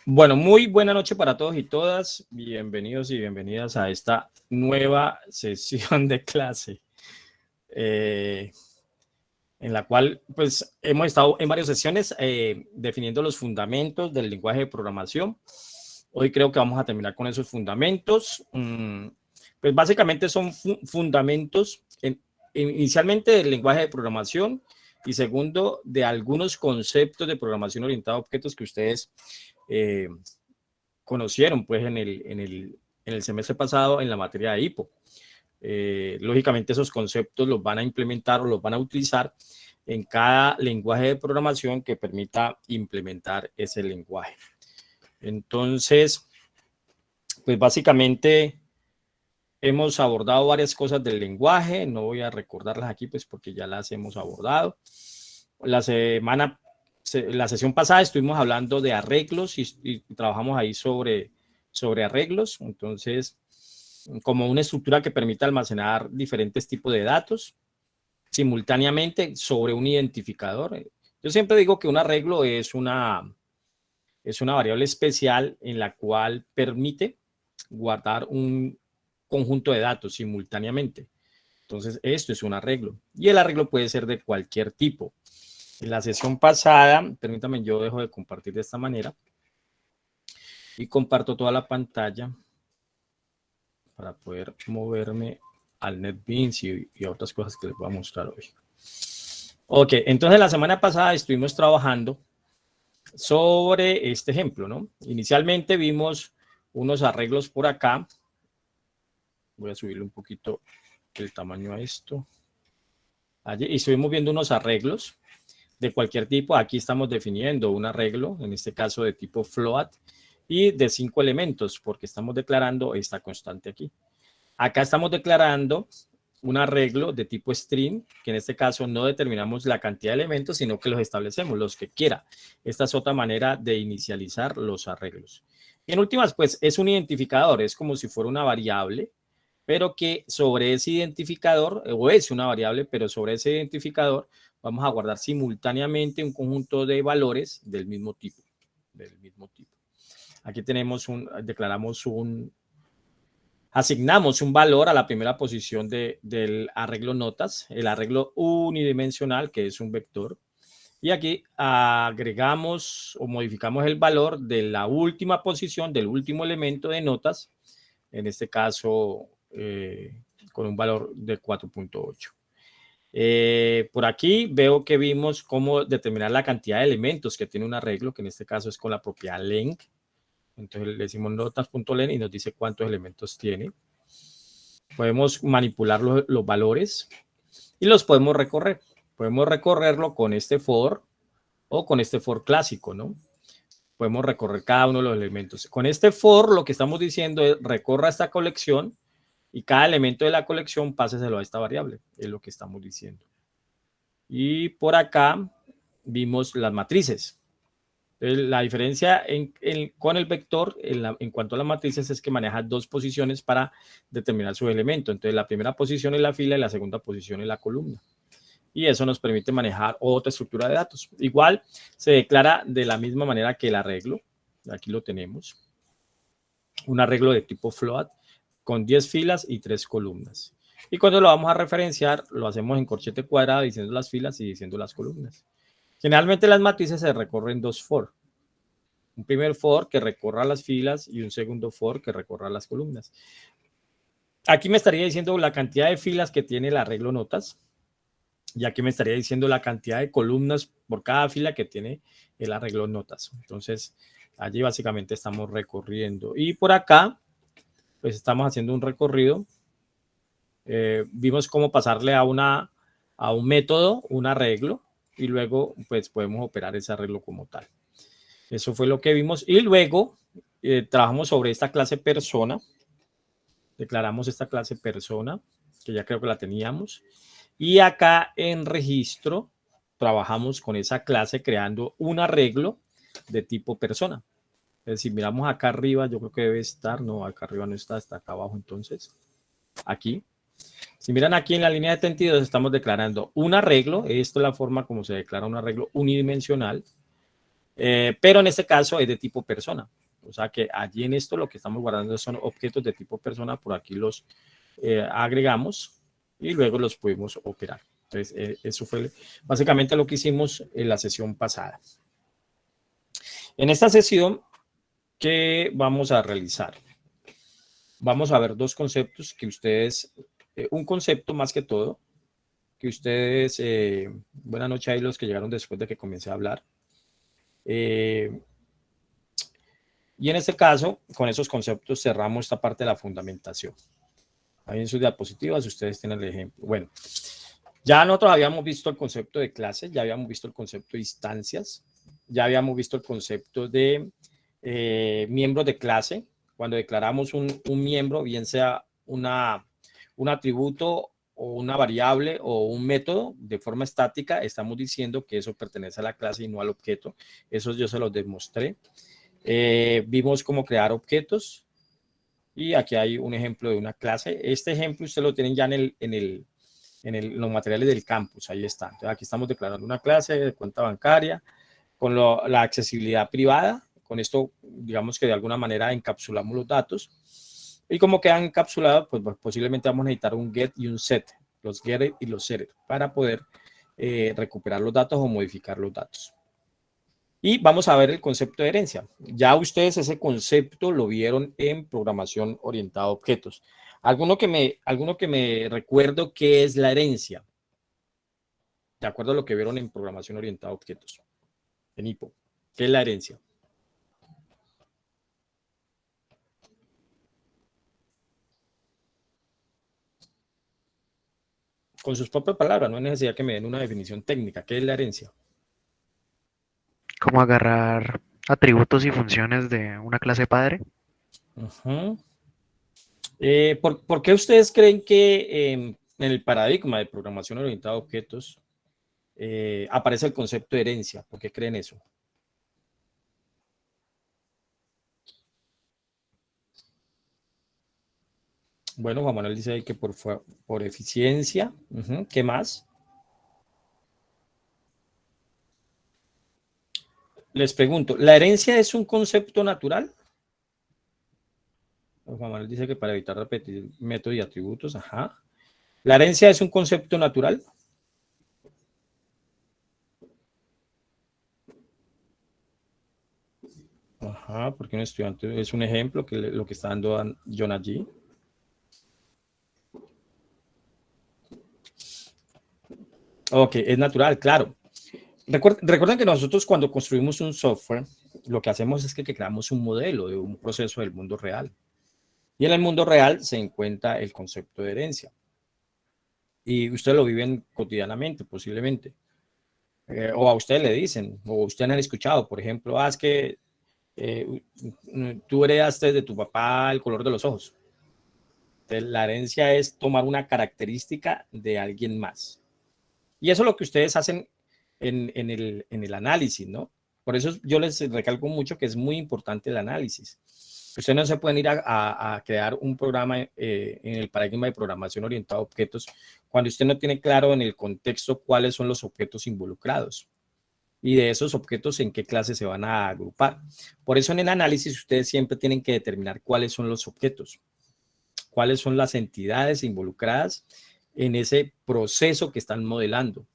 Bueno, muy buena noche para todos y todas. Bienvenidos y bienvenidas a esta nueva sesión de clase, en la cual pues hemos estado en varias sesiones definiendo los fundamentos del lenguaje de programación. Hoy creo que vamos a terminar con esos fundamentos. Pues básicamente son fundamentos inicialmente del lenguaje de programación y segundo de algunos conceptos de programación orientada a objetos que ustedes conocieron pues en el semestre pasado en la materia de HIPO. Lógicamente esos conceptos los van a implementar o los van a utilizar en cada lenguaje de programación que permita implementar ese lenguaje. Entonces, pues básicamente hemos abordado varias cosas del lenguaje, no voy a recordarlas aquí pues porque ya las hemos abordado. La sesión pasada estuvimos hablando de arreglos y trabajamos ahí sobre arreglos, entonces como una estructura que permite almacenar diferentes tipos de datos simultáneamente sobre un identificador. Yo siempre digo que un arreglo es una variable especial en la cual permite guardar un conjunto de datos simultáneamente. Entonces, esto es un arreglo. Y el arreglo puede ser de cualquier tipo. En la sesión pasada, permítanme, yo dejo de compartir de esta manera y comparto toda la pantalla para poder moverme al NetBeans y a otras cosas que les voy a mostrar hoy. Ok, entonces la semana pasada estuvimos trabajando sobre este ejemplo, ¿no? Inicialmente vimos unos arreglos por acá. Voy a subirle un poquito el tamaño a esto. Allí, y estuvimos viendo unos arreglos de cualquier tipo. Aquí estamos definiendo un arreglo, en este caso de tipo float, y de 5 elementos, porque estamos declarando esta constante aquí. Acá estamos declarando un arreglo de tipo string, que en este caso no determinamos la cantidad de elementos, sino que los establecemos, los que quiera. Esta es otra manera de inicializar los arreglos. Y en últimas, pues es un identificador, es como si fuera una variable, pero que sobre ese identificador, o es una variable, pero sobre ese identificador vamos a guardar simultáneamente un conjunto de valores del mismo tipo. Aquí tenemos asignamos un valor a la primera posición del arreglo notas, el arreglo unidimensional, que es un vector, y aquí agregamos o modificamos el valor de la última posición, del último elemento de notas, en este caso con un valor de 4.8. Por aquí veo que vimos cómo determinar la cantidad de elementos que tiene un arreglo, que en este caso es con la propiedad length. Entonces le decimos notas.len y nos dice cuántos elementos tiene. Podemos manipular los valores y los podemos recorrer. Podemos recorrerlo con este for o con este for clásico, ¿no? Podemos recorrer cada uno de los elementos. Con este for lo que estamos diciendo es recorra esta colección y cada elemento de la colección páseselo a esta variable, es lo que estamos diciendo. Y por acá vimos las matrices. La diferencia con el vector en cuanto a las matrices es que maneja dos posiciones para determinar su elemento. Entonces, la primera posición es la fila y la segunda posición es la columna. Y eso nos permite manejar otra estructura de datos. Igual se declara de la misma manera que el arreglo. Aquí lo tenemos. Un arreglo de tipo float con 10 filas y 3 columnas. Y cuando lo vamos a referenciar, lo hacemos en corchete cuadrado diciendo las filas y diciendo las columnas. Generalmente las matrices se recorren dos for. Un primer for que recorra las filas y un segundo for que recorra las columnas. Aquí me estaría diciendo la cantidad de filas que tiene el arreglo notas. Y aquí me estaría diciendo la cantidad de columnas por cada fila que tiene el arreglo notas. Entonces, allí básicamente estamos recorriendo. Y por acá, pues estamos haciendo un recorrido. Vimos cómo pasarle a un método, un arreglo, y luego pues podemos operar ese arreglo como tal. Eso fue lo que vimos. Y luego trabajamos sobre esta clase persona. Declaramos esta clase persona, que ya creo que la teníamos. Y acá en registro trabajamos con esa clase creando un arreglo de tipo persona. Es decir, miramos acá arriba, yo creo que debe estar, no, acá arriba no está, está acá abajo entonces. Aquí. Si miran aquí en la línea de 32 estamos declarando un arreglo. Esto es la forma como se declara un arreglo unidimensional. pero en este caso es de tipo persona. O sea que allí en esto lo que estamos guardando son objetos de tipo persona, por aquí los agregamos y luego los podemos operar. Entonces, eso fue básicamente lo que hicimos en la sesión pasada. En esta sesión, ¿qué vamos a realizar? Vamos a ver dos conceptos que ustedes, un concepto más que todo, que ustedes, buenas noches a los que llegaron después de que comencé a hablar. Y en este caso, con esos conceptos cerramos esta parte de la fundamentación. Ahí en sus diapositivas ustedes tienen el ejemplo. Bueno, ya nosotros habíamos visto el concepto de clases, ya habíamos visto el concepto de instancias, ya habíamos visto el concepto de miembros de clase. Cuando declaramos un miembro, bien sea un atributo o una variable o un método de forma estática, estamos diciendo que eso pertenece a la clase y no al objeto. Eso yo se los demostré. Vimos cómo crear objetos y aquí hay un ejemplo de una clase. Este ejemplo ustedes lo tienen ya en los materiales del campus, ahí está. Entonces, aquí estamos declarando una clase de cuenta bancaria con la accesibilidad privada. Con esto, digamos que de alguna manera encapsulamos los datos. Y como quedan encapsulados, pues posiblemente vamos a necesitar un get y un set, los get y los set, para poder recuperar los datos o modificar los datos. Y vamos a ver el concepto de herencia. Ya ustedes ese concepto lo vieron en programación orientada a objetos. Alguno que me recuerdo qué es la herencia, de acuerdo a lo que vieron en programación orientada a objetos, en HIPPO. ¿Qué es la herencia? Con sus propias palabras, no hay necesidad que me den una definición técnica. ¿Qué es la herencia? Como agarrar atributos y funciones de una clase padre. Uh-huh. ¿Por qué ustedes creen que en el paradigma de programación orientada a objetos aparece el concepto de herencia? ¿Por qué creen eso? Bueno, Juan Manuel dice ahí que por eficiencia. Uh-huh. ¿Qué más? Les pregunto, ¿la herencia es un concepto natural? Juan Manuel dice que para evitar repetir métodos y atributos. Ajá. ¿La herencia es un concepto natural? Ajá, porque un estudiante es un ejemplo que lo que está dando John allí. Ok, es natural, claro. Recuerden que nosotros cuando construimos un software, lo que hacemos es que creamos un modelo de un proceso del mundo real. Y en el mundo real se encuentra el concepto de herencia. Y ustedes lo viven cotidianamente, posiblemente. O a ustedes le dicen, o ustedes han escuchado, por ejemplo, es que tú heredaste de tu papá el color de los ojos. Entonces, la herencia es tomar una característica de alguien más. Y eso es lo que ustedes hacen en el análisis, ¿no? Por eso yo les recalco mucho que es muy importante el análisis. Ustedes no se pueden ir a crear un programa en el paradigma de programación orientada a objetos cuando usted no tiene claro en el contexto cuáles son los objetos involucrados y de esos objetos en qué clase se van a agrupar. Por eso en el análisis ustedes siempre tienen que determinar cuáles son los objetos, cuáles son las entidades involucradas en ese proceso que están modelando.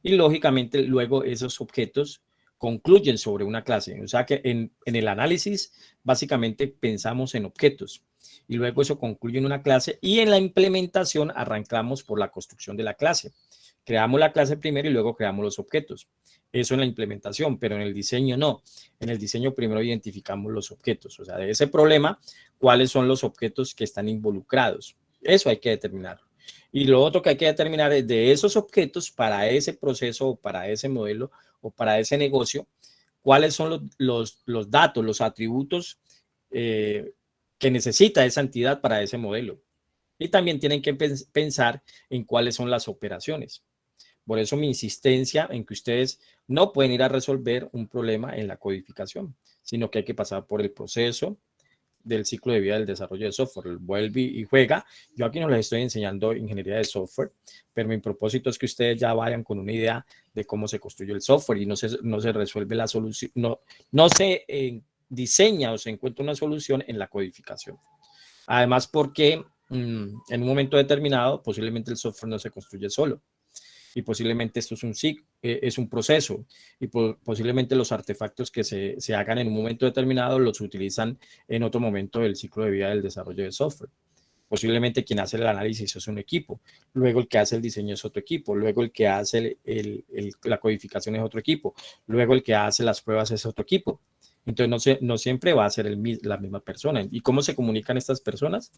Y lógicamente luego esos objetos concluyen sobre una clase. O sea que en el análisis básicamente pensamos en objetos y luego eso concluye en una clase y en la implementación arrancamos por la construcción de la clase. Creamos la clase primero y luego creamos los objetos. Eso en la implementación, pero en el diseño no. En el diseño primero identificamos los objetos. O sea, de ese problema, cuáles son los objetos que están involucrados. Eso hay que determinar. Y lo otro que hay que determinar es de esos objetos para ese proceso o para ese modelo o para ese negocio, cuáles son los datos, los atributos que necesita esa entidad para ese modelo. Y también tienen que pensar en cuáles son las operaciones. Por eso mi insistencia en que ustedes no pueden ir a resolver un problema en la codificación, sino que hay que pasar por el proceso, del ciclo de vida del desarrollo de software, el vuelve y juega. Yo aquí no les estoy enseñando ingeniería de software, pero mi propósito es que ustedes ya vayan con una idea de cómo se construye el software y no se resuelve la solución, no se diseña o se encuentra una solución en la codificación. Además, porque en un momento determinado posiblemente el software no se construye solo y posiblemente esto es un proceso y posiblemente los artefactos que se hagan en un momento determinado los utilizan en otro momento del ciclo de vida del desarrollo de software. Posiblemente quien hace el análisis es un equipo, luego el que hace el diseño es otro equipo, luego el que hace la codificación es otro equipo, luego el que hace las pruebas es otro equipo. Entonces no siempre va a ser la misma persona. ¿Y cómo se comunican estas personas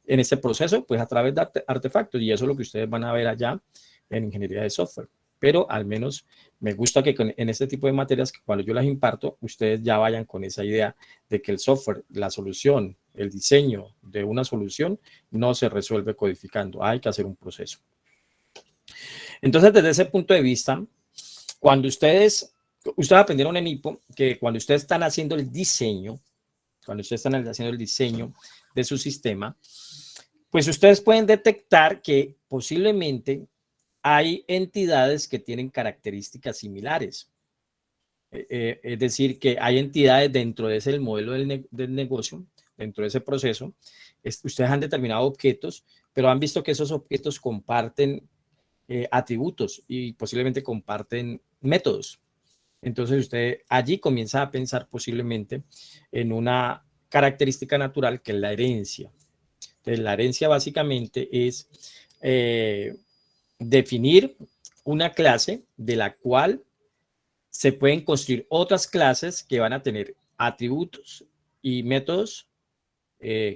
en este proceso? Pues a través de artefactos, y eso es lo que ustedes van a ver allá en ingeniería de software. Pero al menos me gusta que en este tipo de materias, cuando yo las imparto, ustedes ya vayan con esa idea de que el software, la solución, el diseño de una solución no se resuelve codificando, hay que hacer un proceso. Entonces, desde ese punto de vista, cuando ustedes aprendieron en IPO que cuando ustedes están haciendo el diseño, de su sistema, pues ustedes pueden detectar que posiblemente hay entidades que tienen características similares. Es decir, que hay entidades dentro de ese modelo del negocio, dentro de ese proceso. Ustedes han determinado objetos, pero han visto que esos objetos comparten atributos y posiblemente comparten métodos. Entonces usted allí comienza a pensar posiblemente en una característica natural que es la herencia. Entonces la herencia básicamente es definir una clase de la cual se pueden construir otras clases que van a tener atributos y métodos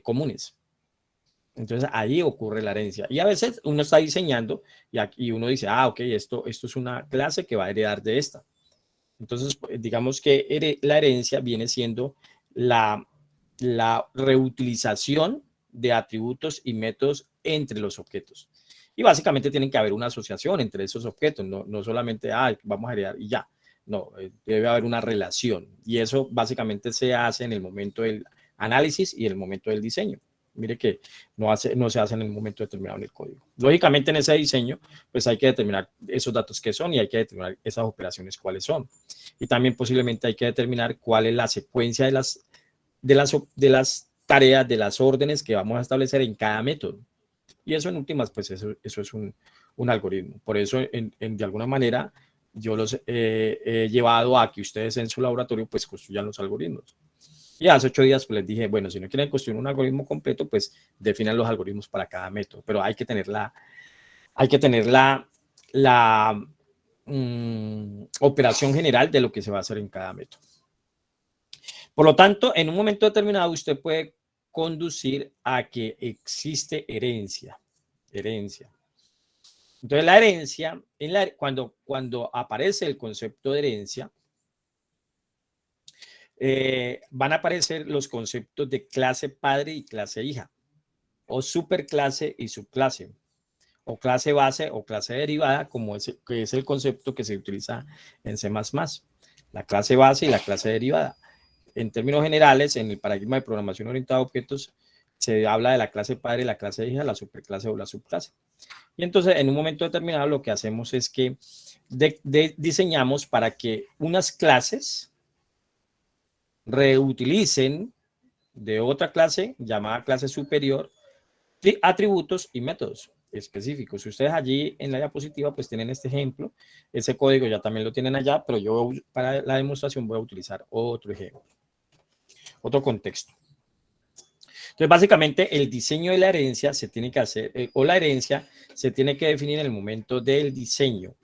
comunes. Entonces ahí ocurre la herencia. Y a veces uno está diseñando y uno dice, ok, esto es una clase que va a heredar de esta. Entonces, digamos que la herencia viene siendo la reutilización de atributos y métodos entre los objetos. Y básicamente tienen que haber una asociación entre esos objetos, no solamente, vamos a heredar y ya. No, debe haber una relación. Y eso básicamente se hace en el momento del análisis y en el momento del diseño. Mire que no se hace en el momento determinado en el código. Lógicamente en ese diseño, pues hay que determinar esos datos que son y hay que determinar esas operaciones cuáles son. Y también posiblemente hay que determinar cuál es la secuencia de las tareas, de las órdenes que vamos a establecer en cada método. Y eso en últimas, pues eso es un algoritmo. Por eso, de alguna manera, yo los he llevado a que ustedes en su laboratorio pues construyan los algoritmos. Y hace 8 días pues les dije, bueno, si no quieren construir un algoritmo completo, pues definan los algoritmos para cada método. Pero hay que tener la operación general de lo que se va a hacer en cada método. Por lo tanto, en un momento determinado usted puede conducir a que existe herencia. Entonces la herencia, cuando aparece el concepto de herencia, van a aparecer los conceptos de clase padre y clase hija, o superclase y subclase, o clase base o clase derivada, que es el concepto que se utiliza en C++, la clase base y la clase derivada. En términos generales, en el paradigma de programación orientada a objetos, se habla de la clase padre y la clase hija, la superclase o la subclase. Y entonces, en un momento determinado, lo que hacemos es que diseñamos para que unas clases reutilicen de otra clase, llamada clase superior, atributos y métodos específicos. Ustedes allí en la diapositiva pues tienen este ejemplo, ese código ya también lo tienen allá, pero yo para la demostración voy a utilizar otro ejemplo, otro contexto. Entonces, básicamente, el diseño de la herencia se tiene que hacer, o la herencia se tiene que definir en el momento del diseño.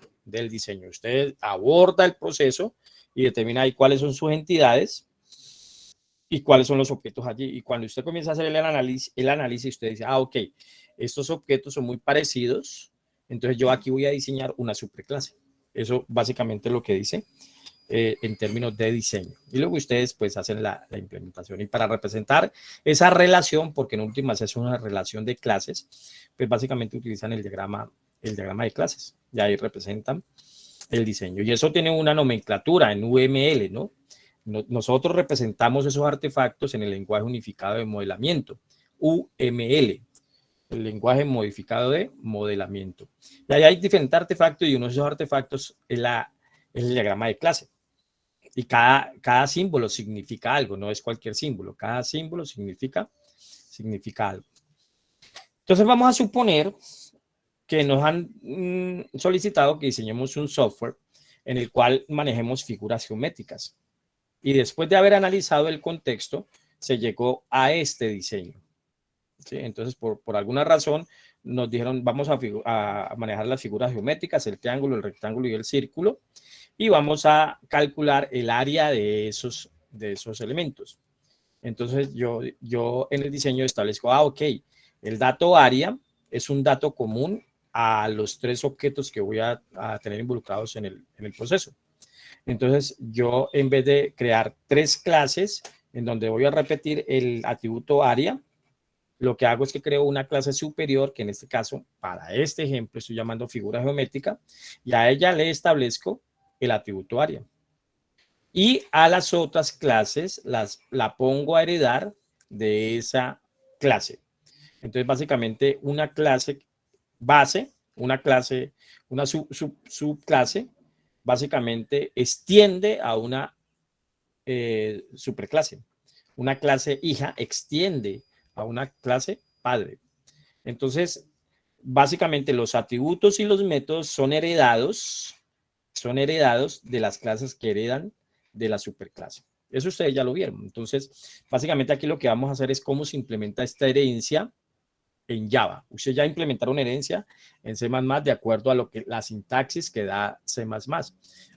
Usted aborda el proceso y determina ahí cuáles son sus entidades y cuáles son los objetos allí. Y cuando usted comienza a hacer el análisis, usted dice, ok, estos objetos son muy parecidos, entonces yo aquí voy a diseñar una superclase. Eso básicamente es lo que dice en términos de diseño. Y luego ustedes pues hacen la implementación. Y para representar esa relación, porque en últimas es una relación de clases, pues básicamente utilizan el diagrama de clases. Y ahí representan el diseño. Y eso tiene una nomenclatura en UML, ¿no? Nosotros representamos esos artefactos en el lenguaje unificado de modelamiento, UML, el lenguaje modificado de modelamiento. Y ahí hay diferentes artefactos y uno de esos artefactos es el diagrama de clase. Y cada símbolo significa algo, no es cualquier símbolo. Cada símbolo significa algo. Entonces vamos a suponer que nos han solicitado que diseñemos un software en el cual manejemos figuras geométricas. Y después de haber analizado el contexto, se llegó a este diseño. ¿Sí? Entonces, por alguna razón, nos dijeron, vamos a manejar las figuras geométricas, el triángulo, el rectángulo y el círculo, y vamos a calcular el área de esos elementos. Entonces, yo en el diseño establezco, ok, el dato área es un dato común a los 3 objetos que voy a tener involucrados en el proceso. Entonces, yo en vez de crear 3 clases en donde voy a repetir el atributo área, lo que hago es que creo una clase superior, que en este caso, para este ejemplo, estoy llamando figura geométrica, y a ella le establezco el atributo área. Y a las otras clases la pongo a heredar de esa clase. Entonces, básicamente, una clase base, una subclase, básicamente extiende a una superclase. Una clase hija extiende a una clase padre. Entonces, básicamente los atributos y los métodos son heredados de las clases que heredan de la superclase. Eso ustedes ya lo vieron. Entonces, básicamente aquí lo que vamos a hacer es cómo se implementa esta herencia en Java. Usted ya implementaron herencia en C++ de acuerdo a lo que la sintaxis que da C++.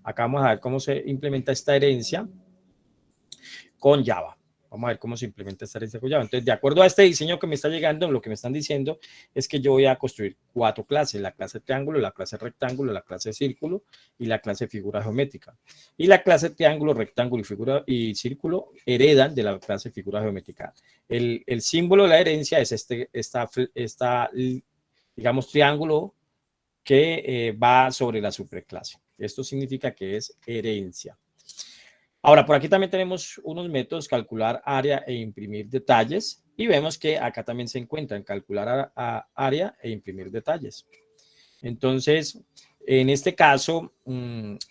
Acá vamos a ver cómo se implementa esta herencia con Java. Vamos a ver cómo se implementa esta herencia con Java. Entonces, de acuerdo a este diseño que me está llegando, lo que me están diciendo es que yo voy a construir 4 clases, la clase triángulo, la clase rectángulo, la clase círculo y la clase figura geométrica. Y la clase triángulo, rectángulo y figura y círculo heredan de la clase figura geométrica. El símbolo de la herencia es esta digamos, triángulo que va sobre la superclase. Esto significa que es herencia. Ahora, por aquí también tenemos unos métodos, calcular área e imprimir detalles. Y vemos que acá también se encuentran calcular área e imprimir detalles. Entonces, en este caso,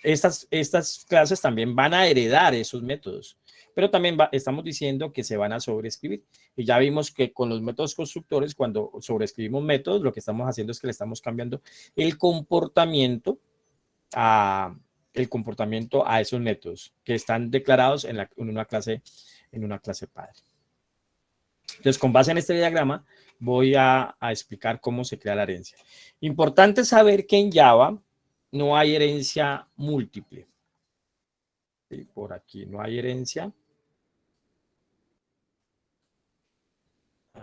estas clases también van a heredar esos métodos. Pero también estamos diciendo que se van a sobreescribir. Y ya vimos que con los métodos constructores, cuando sobreescribimos métodos, lo que estamos haciendo es que le estamos cambiando el comportamiento a esos métodos que están declarados en una clase padre. Entonces, con base en este diagrama, voy a explicar cómo se crea la herencia. Importante saber que en Java no hay herencia múltiple. ¿Sí? Por aquí no hay herencia.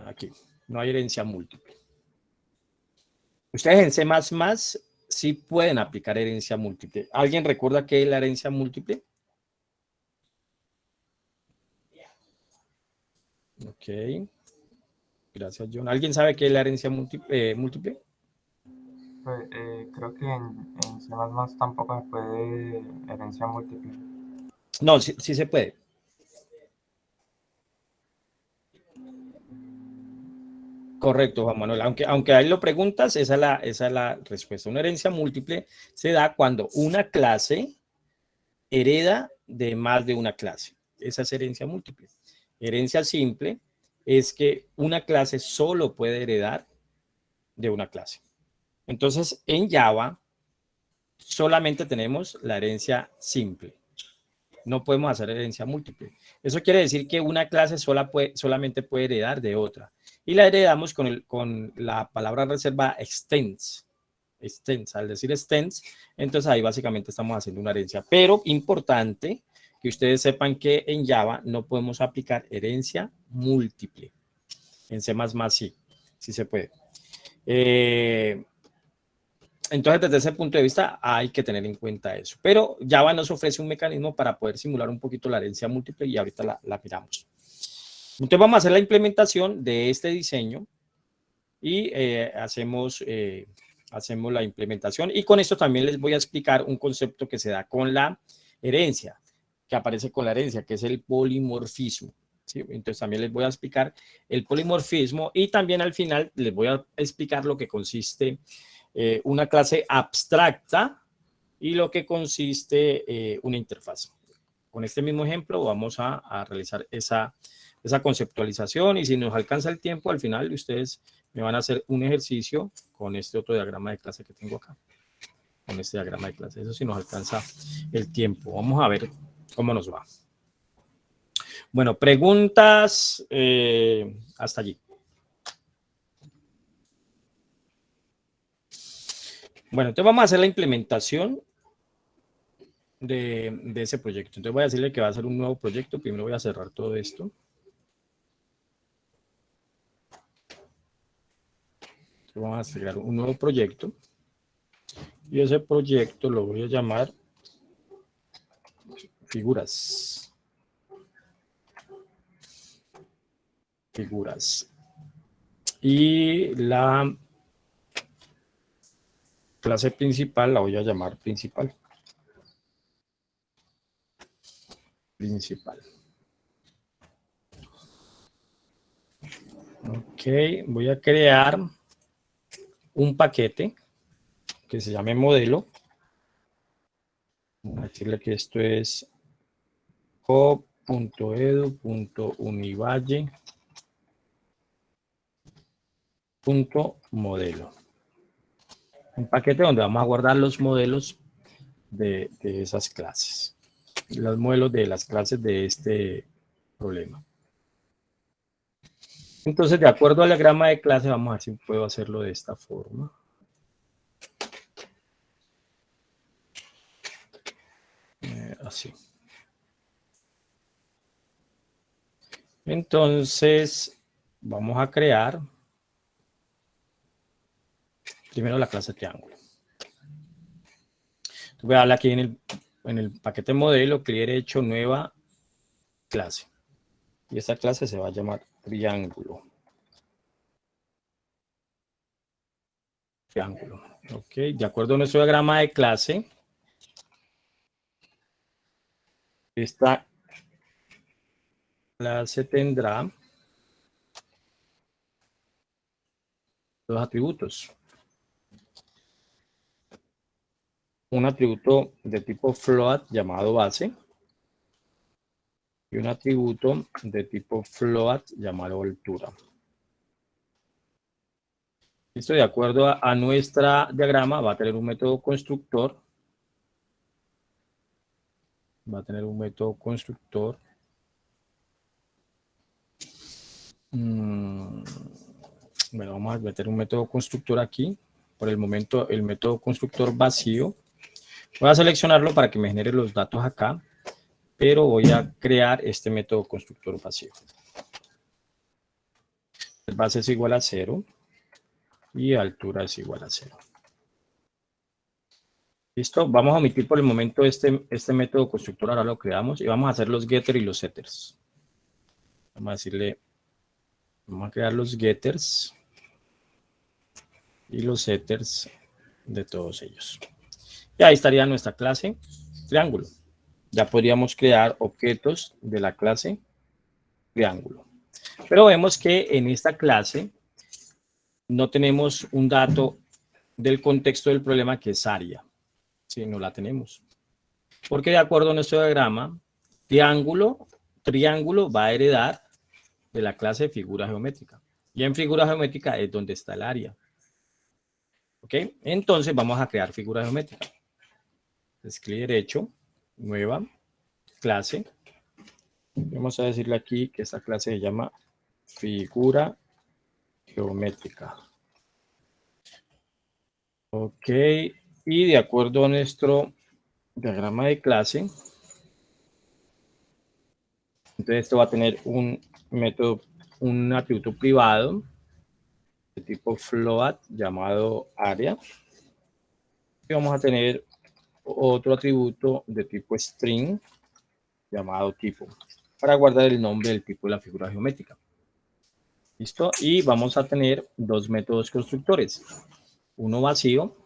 Aquí no hay herencia múltiple. Ustedes en C++ sí pueden aplicar herencia múltiple. ¿Alguien recuerda qué es la herencia múltiple? Ok. Gracias, John. ¿Alguien sabe qué es la herencia múltiple? Pues, creo que en C++ tampoco se puede herencia múltiple. No, sí se puede. Correcto, Juan Manuel. Aunque a él lo preguntas, esa es la respuesta. Una herencia múltiple se da cuando una clase hereda de más de una clase. Esa es herencia múltiple. Herencia simple es que una clase solo puede heredar de una clase. Entonces, en Java solamente tenemos la herencia simple. No podemos hacer herencia múltiple. Eso quiere decir que una clase solamente puede heredar de otra. Y la heredamos con la palabra reservada extends. Al decir extends, entonces ahí básicamente estamos haciendo una herencia. Pero importante que ustedes sepan que en Java no podemos aplicar herencia múltiple. En C++ sí se puede. Entonces, desde ese punto de vista, hay que tener en cuenta eso. Pero Java nos ofrece un mecanismo para poder simular un poquito la herencia múltiple y ahorita la miramos. Entonces, vamos a hacer la implementación de este diseño y hacemos la implementación. Y con esto también les voy a explicar un concepto que se da con la herencia, que aparece con la herencia, que es el polimorfismo. ¿Sí? Entonces también les voy a explicar el polimorfismo y también al final les voy a explicar lo que consiste una clase abstracta y lo que consiste una interfaz. Con este mismo ejemplo vamos a realizar esa conceptualización y si nos alcanza el tiempo, al final ustedes me van a hacer un ejercicio con este otro diagrama de clase que tengo acá. Con este diagrama de clase. Eso sí nos alcanza el tiempo. Vamos a ver cómo nos va. Bueno, preguntas hasta allí. Bueno, entonces vamos a hacer la implementación de ese proyecto. Entonces voy a decirle que va a ser un nuevo proyecto. Primero voy a cerrar todo esto. Entonces vamos a crear un nuevo proyecto. Y ese proyecto lo voy a llamar figuras. Figuras. Y la clase principal la voy a llamar principal. Principal. Ok, voy a crear un paquete que se llame modelo. Voy a decirle que esto es co.edu.univalle.modelo. Un paquete donde vamos a guardar los modelos de esas clases. Los modelos de las clases de este problema. Entonces, de acuerdo al diagrama de clase, vamos a ver si puedo hacerlo de esta forma. Así. Entonces, vamos a crear primero la clase triángulo. Voy a darle aquí en el paquete modelo, clic derecho, nueva clase. Y esta clase se va a llamar triángulo. Triángulo. Ok, de acuerdo a nuestro diagrama de clase, esta clase tendrá dos atributos. Un atributo de tipo float llamado base y un atributo de tipo float llamado altura. Esto de acuerdo a nuestra diagrama va a tener un método constructor. Va a tener un método constructor. Bueno, vamos a meter un método constructor aquí. Por el momento, el método constructor vacío. Voy a seleccionarlo para que me genere los datos acá, pero voy a crear este método constructor vacío. El base es igual a 0 y altura es igual a 0. ¿Listo? Vamos a omitir por el momento este método constructor, ahora lo creamos y vamos a hacer los getters y los setters. Vamos a decirle, vamos a crear los getters y los setters de todos ellos. Y ahí estaría nuestra clase triángulo. Ya podríamos crear objetos de la clase triángulo. Pero vemos que en esta clase no tenemos un dato del contexto del problema que es área. Sí, no la tenemos. Porque de acuerdo a nuestro diagrama, triángulo va a heredar de la clase figura geométrica. Y en figura geométrica es donde está el área. ¿Ok? Entonces vamos a crear figura geométrica. Entonces, clic derecho, nueva, clase. Vamos a decirle aquí que esta clase se llama figura geométrica. Ok, y de acuerdo a nuestro diagrama de clase, entonces esto va a tener un método, un atributo privado de tipo float llamado área. Y vamos a tener otro atributo de tipo string llamado tipo, para guardar el nombre del tipo de la figura geométrica. ¿Listo? Y vamos a tener dos métodos constructores. Uno vacío,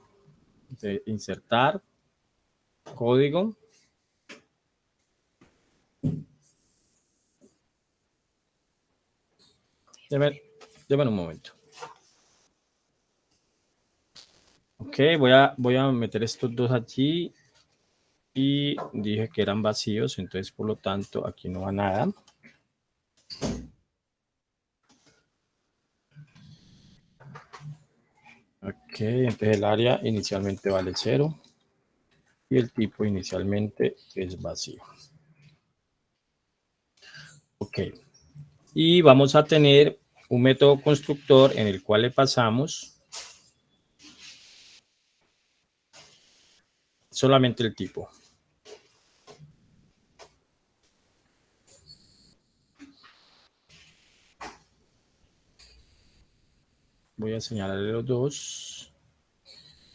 de insertar código, Deme un momento. Ok, voy a meter estos dos allí y dije que eran vacíos, entonces por lo tanto aquí no va nada. Ok, entonces el área inicialmente vale 0 y el tipo inicialmente es vacío. Ok, y vamos a tener un método constructor en el cual le pasamos solamente el tipo. Voy a señalarle los dos,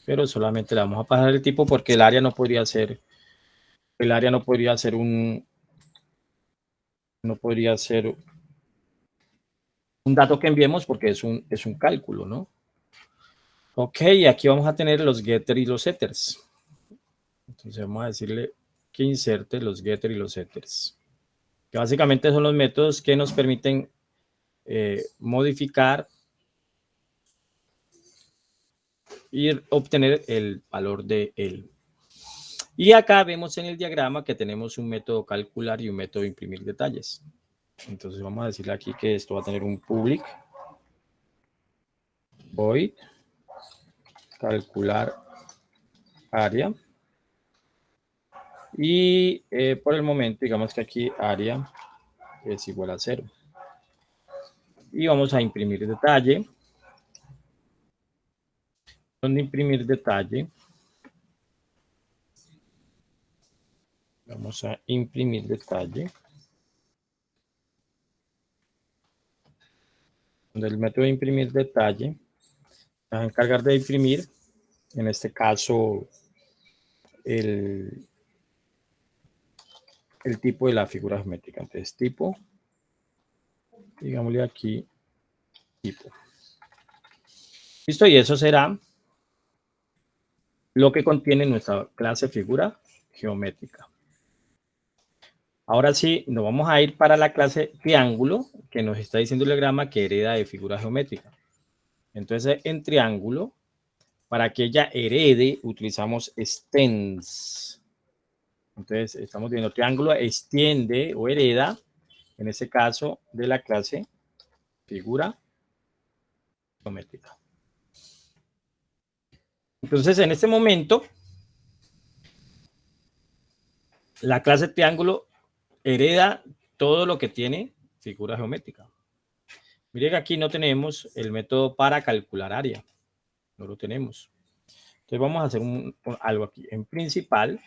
pero solamente le vamos a pasar el tipo porque el área no podría ser, un dato que enviemos porque es un cálculo, ¿no? Ok, aquí vamos a tener los getter y los setters. Entonces vamos a decirle que inserte los getter y los setters, que básicamente son los métodos que nos permiten modificar y obtener el valor de él. Y acá vemos en el diagrama que tenemos un método calcular y un método imprimir detalles. Entonces vamos a decirle aquí que esto va a tener un public void calcular área. Y por el momento, digamos que aquí área es igual a 0. Y vamos a imprimir detalle. Donde imprimir detalle. Vamos a imprimir detalle. Donde el método de imprimir detalle va a encargar de imprimir, en este caso, el tipo de la figura geométrica. Entonces, tipo, digámosle aquí, tipo. Listo, y eso será lo que contiene nuestra clase figura geométrica. Ahora sí, nos vamos a ir para la clase triángulo, que nos está diciendo el diagrama que hereda de figura geométrica. Entonces, en triángulo, para que ella herede, utilizamos extends. Entonces, estamos viendo triángulo extiende o hereda, en este caso, de la clase figura geométrica. Entonces, en este momento, la clase triángulo hereda todo lo que tiene figura geométrica. Miren que aquí no tenemos el método para calcular área. No lo tenemos. Entonces vamos a hacer algo aquí. En principal,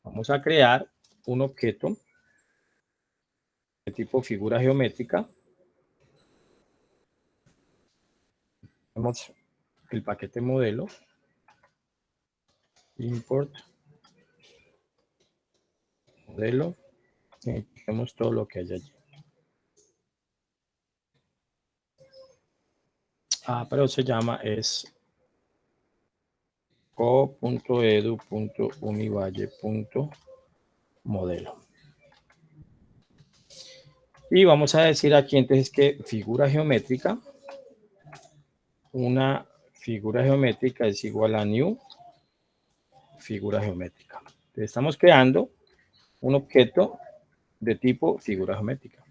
vamos a crear un objeto de tipo figura geométrica. Tenemos el paquete modelo. Import. Modelo. Y tenemos todo lo que hay allí. Pero se llama es co.edu.univalle.modelo. Y vamos a decir aquí entonces que figura geométrica, una figura geométrica es igual a new figura geométrica. Entonces estamos creando un objeto de tipo figura geométrica.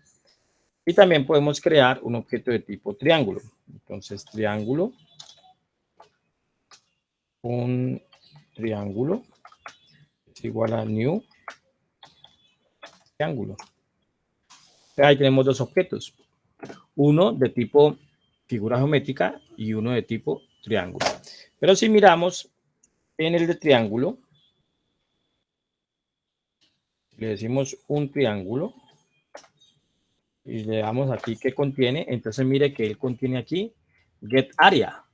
Y también podemos crear un objeto de tipo triángulo. Entonces triángulo, un triángulo es igual a new triángulo. Ahí tenemos dos objetos, uno de tipo figura geométrica y uno de tipo triángulo. Pero si miramos en el de triángulo, le decimos un triángulo y le damos aquí que contiene, entonces mire que él contiene aquí get area,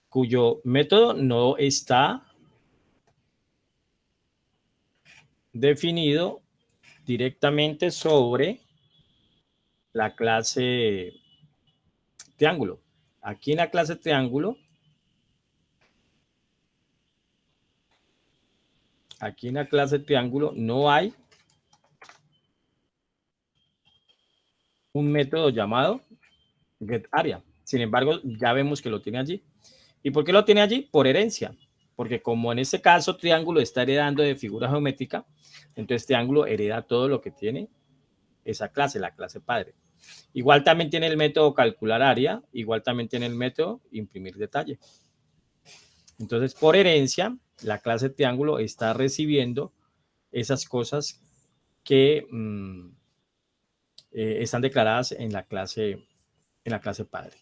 cuyo método no está definido directamente sobre la clase triángulo. Aquí en la clase triángulo, no hay un método llamado get area. Sin embargo, ya vemos que lo tiene allí. ¿Y por qué lo tiene allí? Por herencia. Porque como en este caso triángulo está heredando de figura geométrica, entonces triángulo hereda todo lo que tiene esa clase, la clase padre. Igual también tiene el método calcular área, igual también tiene el método imprimir detalle. Entonces, por herencia, la clase triángulo está recibiendo esas cosas que están declaradas en la clase padre.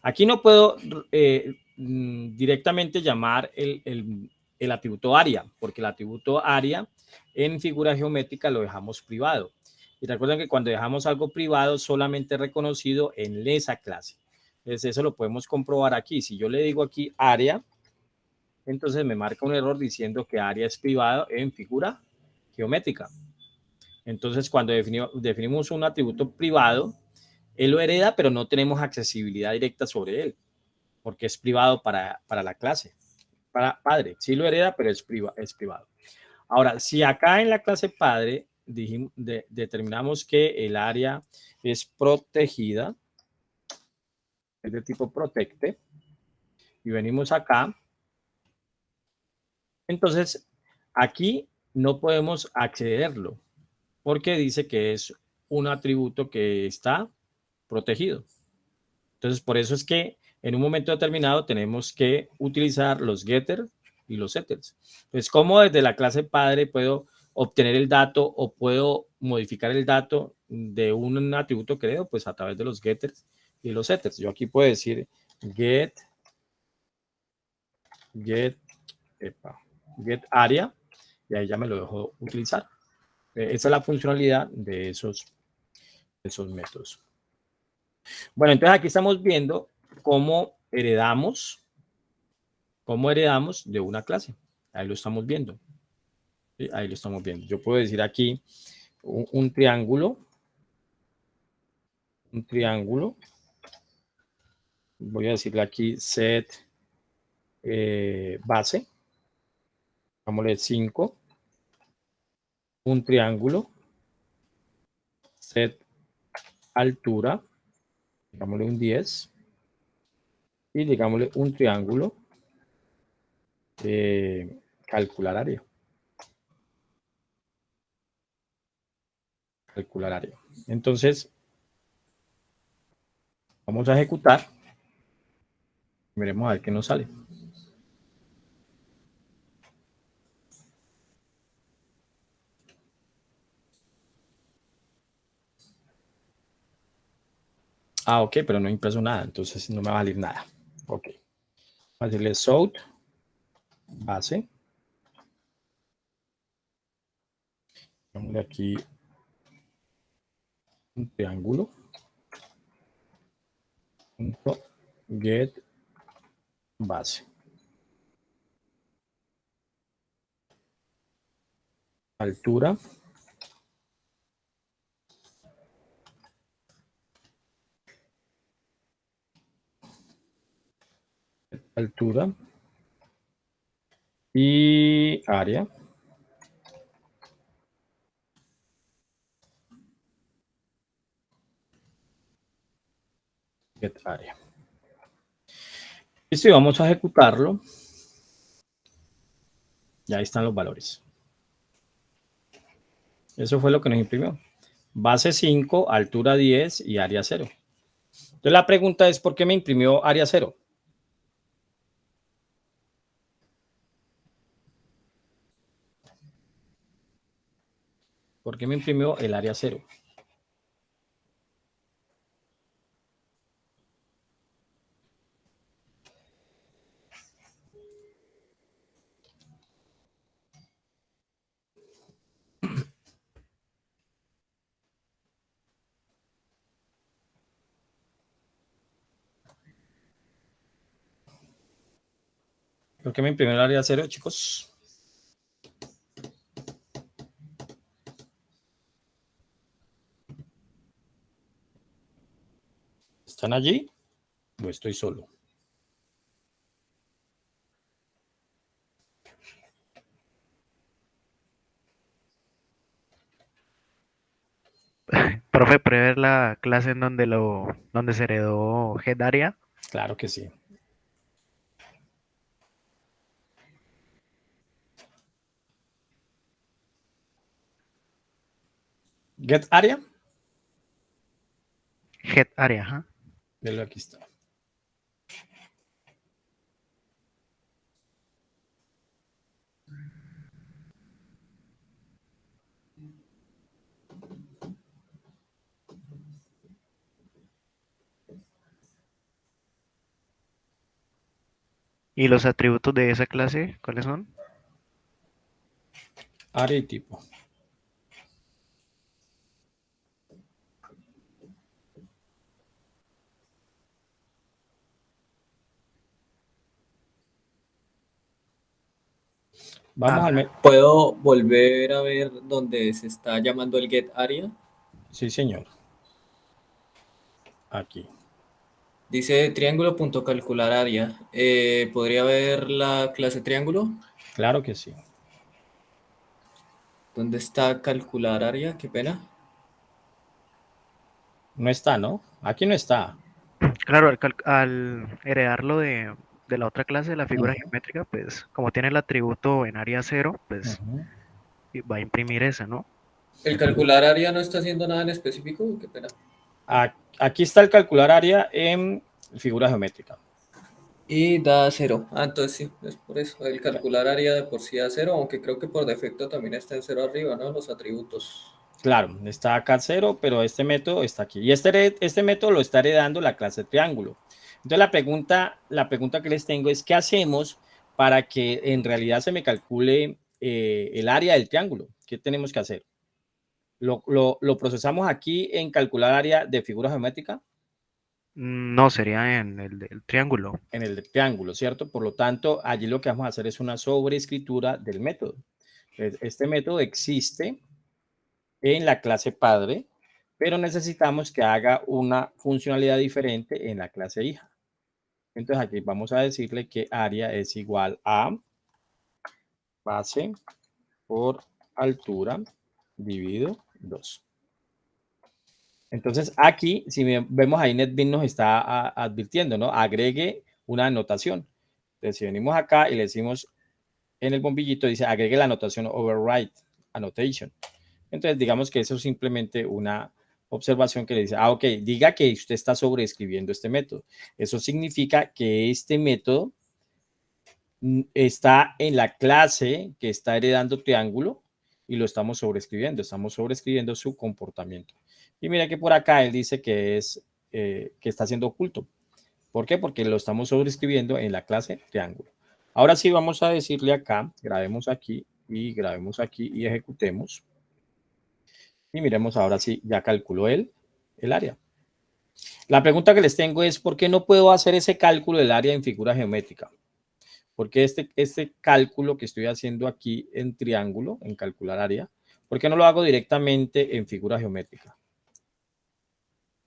Aquí no puedo directamente llamar el atributo área, porque el atributo área en figura geométrica lo dejamos privado. Y recuerden que cuando dejamos algo privado, solamente es reconocido en esa clase. Entonces, eso lo podemos comprobar aquí. Si yo le digo aquí área, entonces me marca un error diciendo que área es privado en figura geométrica. Entonces, cuando definimos un atributo privado, él lo hereda, pero no tenemos accesibilidad directa sobre él, porque es privado para la clase. Para padre, sí lo hereda, pero es privado. Ahora, si acá en la clase padre determinamos que el área es protegida, es de tipo protecte, y venimos acá, entonces aquí no podemos accederlo, porque dice que es un atributo que está protegido. Entonces, por eso es que en un momento determinado tenemos que utilizar los getters y los setters. Entonces, ¿cómo desde la clase padre puedo obtener el dato o puedo modificar el dato de un atributo que creo? Pues a través de los getters y los setters. Yo aquí puedo decir get area y ahí ya me lo dejo utilizar. Esa es la funcionalidad de esos métodos. Bueno, entonces aquí estamos viendo cómo heredamos de una clase. Ahí lo estamos viendo. ¿Sí? Ahí lo estamos viendo. Yo puedo decir aquí un triángulo. Un triángulo. Voy a decirle aquí set base. Vámonos 5. Un triángulo. Set altura. Digámosle un 10. Y digámosle un triángulo. Calcular área. Calcular área. Entonces, vamos a ejecutar. Veremos a ver qué nos sale. Ah, ok, pero no he impreso nada, entonces no me va a salir nada. Ok. Vamos a decirle south, base. Vamos aquí un triángulo. Punto get base. Altura. Altura. Y área. Get área. Listo, y vamos a ejecutarlo. Y ahí están los valores. Eso fue lo que nos imprimió. Base 5, altura 10 y área 0. Entonces la pregunta es, ¿por qué me imprimió área 0? ¿Por qué me imprimió el área 0? ¿Por qué me imprimió el área 0, chicos? ¿Están allí? ¿O estoy solo? Profe, ¿prever la clase en donde se heredó GetArea? Claro que sí. Get area. GetArea, ajá. Velo, aquí está. ¿Y los atributos de esa clase cuáles son? Área y tipo. Vamos al... ¿Puedo volver a ver dónde se está llamando el get area? Sí, señor. Aquí. Dice triángulo.calcular área. ¿Podría ver la clase triángulo? Claro que sí. ¿Dónde está calcular área? Qué pena. No está, ¿no? Aquí no está. Claro, al heredarlo de la otra clase, de la figura Ujú, geométrica, pues como tiene el atributo en área cero, pues ujú. va a imprimir esa, ¿no? ¿El calcular área no está haciendo nada en específico? Qué pena. Aquí está el calcular área en figura geométrica. Y da 0. Entonces sí, es por eso. El calcular área de por sí da 0, aunque creo que por defecto también está en 0 arriba, ¿no? Los atributos. Claro, está acá 0, pero este método está aquí. Y este método lo está heredando la clase triángulo. Entonces la pregunta que les tengo es, ¿qué hacemos para que en realidad se me calcule el área del triángulo? ¿Qué tenemos que hacer? ¿Lo procesamos aquí en calcular área de figura geométrica? No, sería en el del triángulo. En el triángulo, ¿cierto? Por lo tanto, allí lo que vamos a hacer es una sobreescritura del método. Este método existe en la clase padre, pero necesitamos que haga una funcionalidad diferente en la clase hija. Entonces aquí vamos a decirle que área es igual a base por altura dividido 2. Entonces aquí, si vemos ahí, NetBeans nos está advirtiendo, ¿no? Agregue una anotación. Entonces si venimos acá y le decimos en el bombillito, dice agregue la anotación override annotation. Entonces digamos que eso es simplemente una observación que le dice, ok, diga que usted está sobreescribiendo este método. Eso significa que este método está en la clase que está heredando triángulo y lo estamos sobreescribiendo su comportamiento. Y mira que por acá él dice que está siendo oculto. ¿Por qué? Porque lo estamos sobreescribiendo en la clase triángulo. Ahora sí vamos a decirle acá, grabemos aquí y ejecutemos. Y miremos ahora sí, ya calculó el área. La pregunta que les tengo es, ¿por qué no puedo hacer ese cálculo del área en figura geométrica? Porque este cálculo que estoy haciendo aquí en triángulo, en calcular área, ¿por qué no lo hago directamente en figura geométrica?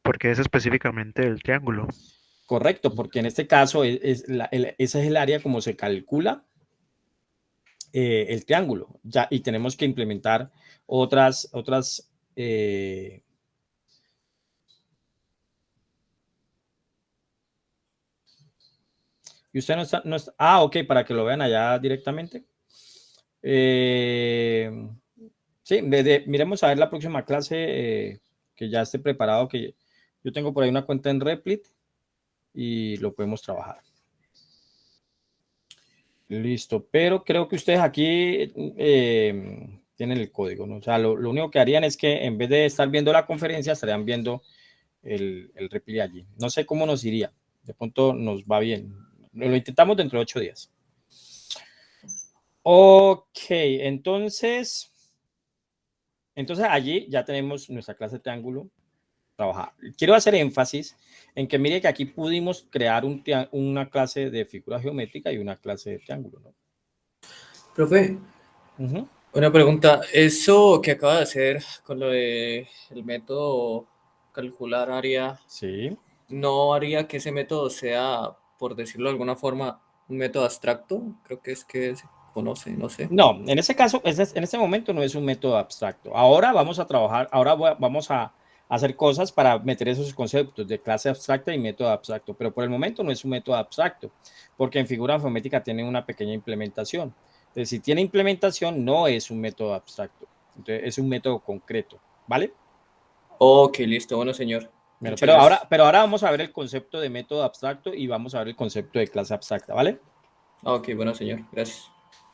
Porque es específicamente el triángulo. Correcto, porque en este caso ese es el área como se calcula el triángulo. Ya, y tenemos que implementar otras y usted no está, ok, para que lo vean allá directamente. Sí, miremos a ver la próxima clase que ya esté preparado, que yo tengo por ahí una cuenta en Replit y lo podemos trabajar. Listo, pero creo que ustedes aquí tienen el código, ¿no? O sea, lo único que harían es que en vez de estar viendo la conferencia, estarían viendo el Replit allí. No sé cómo nos iría, de pronto nos va bien. Lo intentamos dentro de 8 días. Ok, entonces allí ya tenemos nuestra clase de triángulo trabajada. Quiero hacer énfasis en que mire que aquí pudimos crear una clase de figura geométrica y una clase de triángulo, ¿no? Profe, Ujú. una pregunta. Eso que acaba de hacer con lo de el método calcular área, Sí. ¿no haría que ese método sea, por decirlo de alguna forma, un método abstracto? Creo que se conoce, no sé. No, en ese caso, en este momento no es un método abstracto. Ahora vamos a trabajar, vamos a hacer cosas para meter esos conceptos de clase abstracta y método abstracto, pero por el momento no es un método abstracto, porque en figura geométrica tiene una pequeña implementación. Entonces, si tiene implementación, no es un método abstracto, entonces es un método concreto, ¿vale? Ok, listo, bueno, señor. Bueno, Muchas gracias. pero ahora vamos a ver el concepto de método abstracto y vamos a ver el concepto de clase abstracta, ¿vale? Ok, bueno, señor, gracias.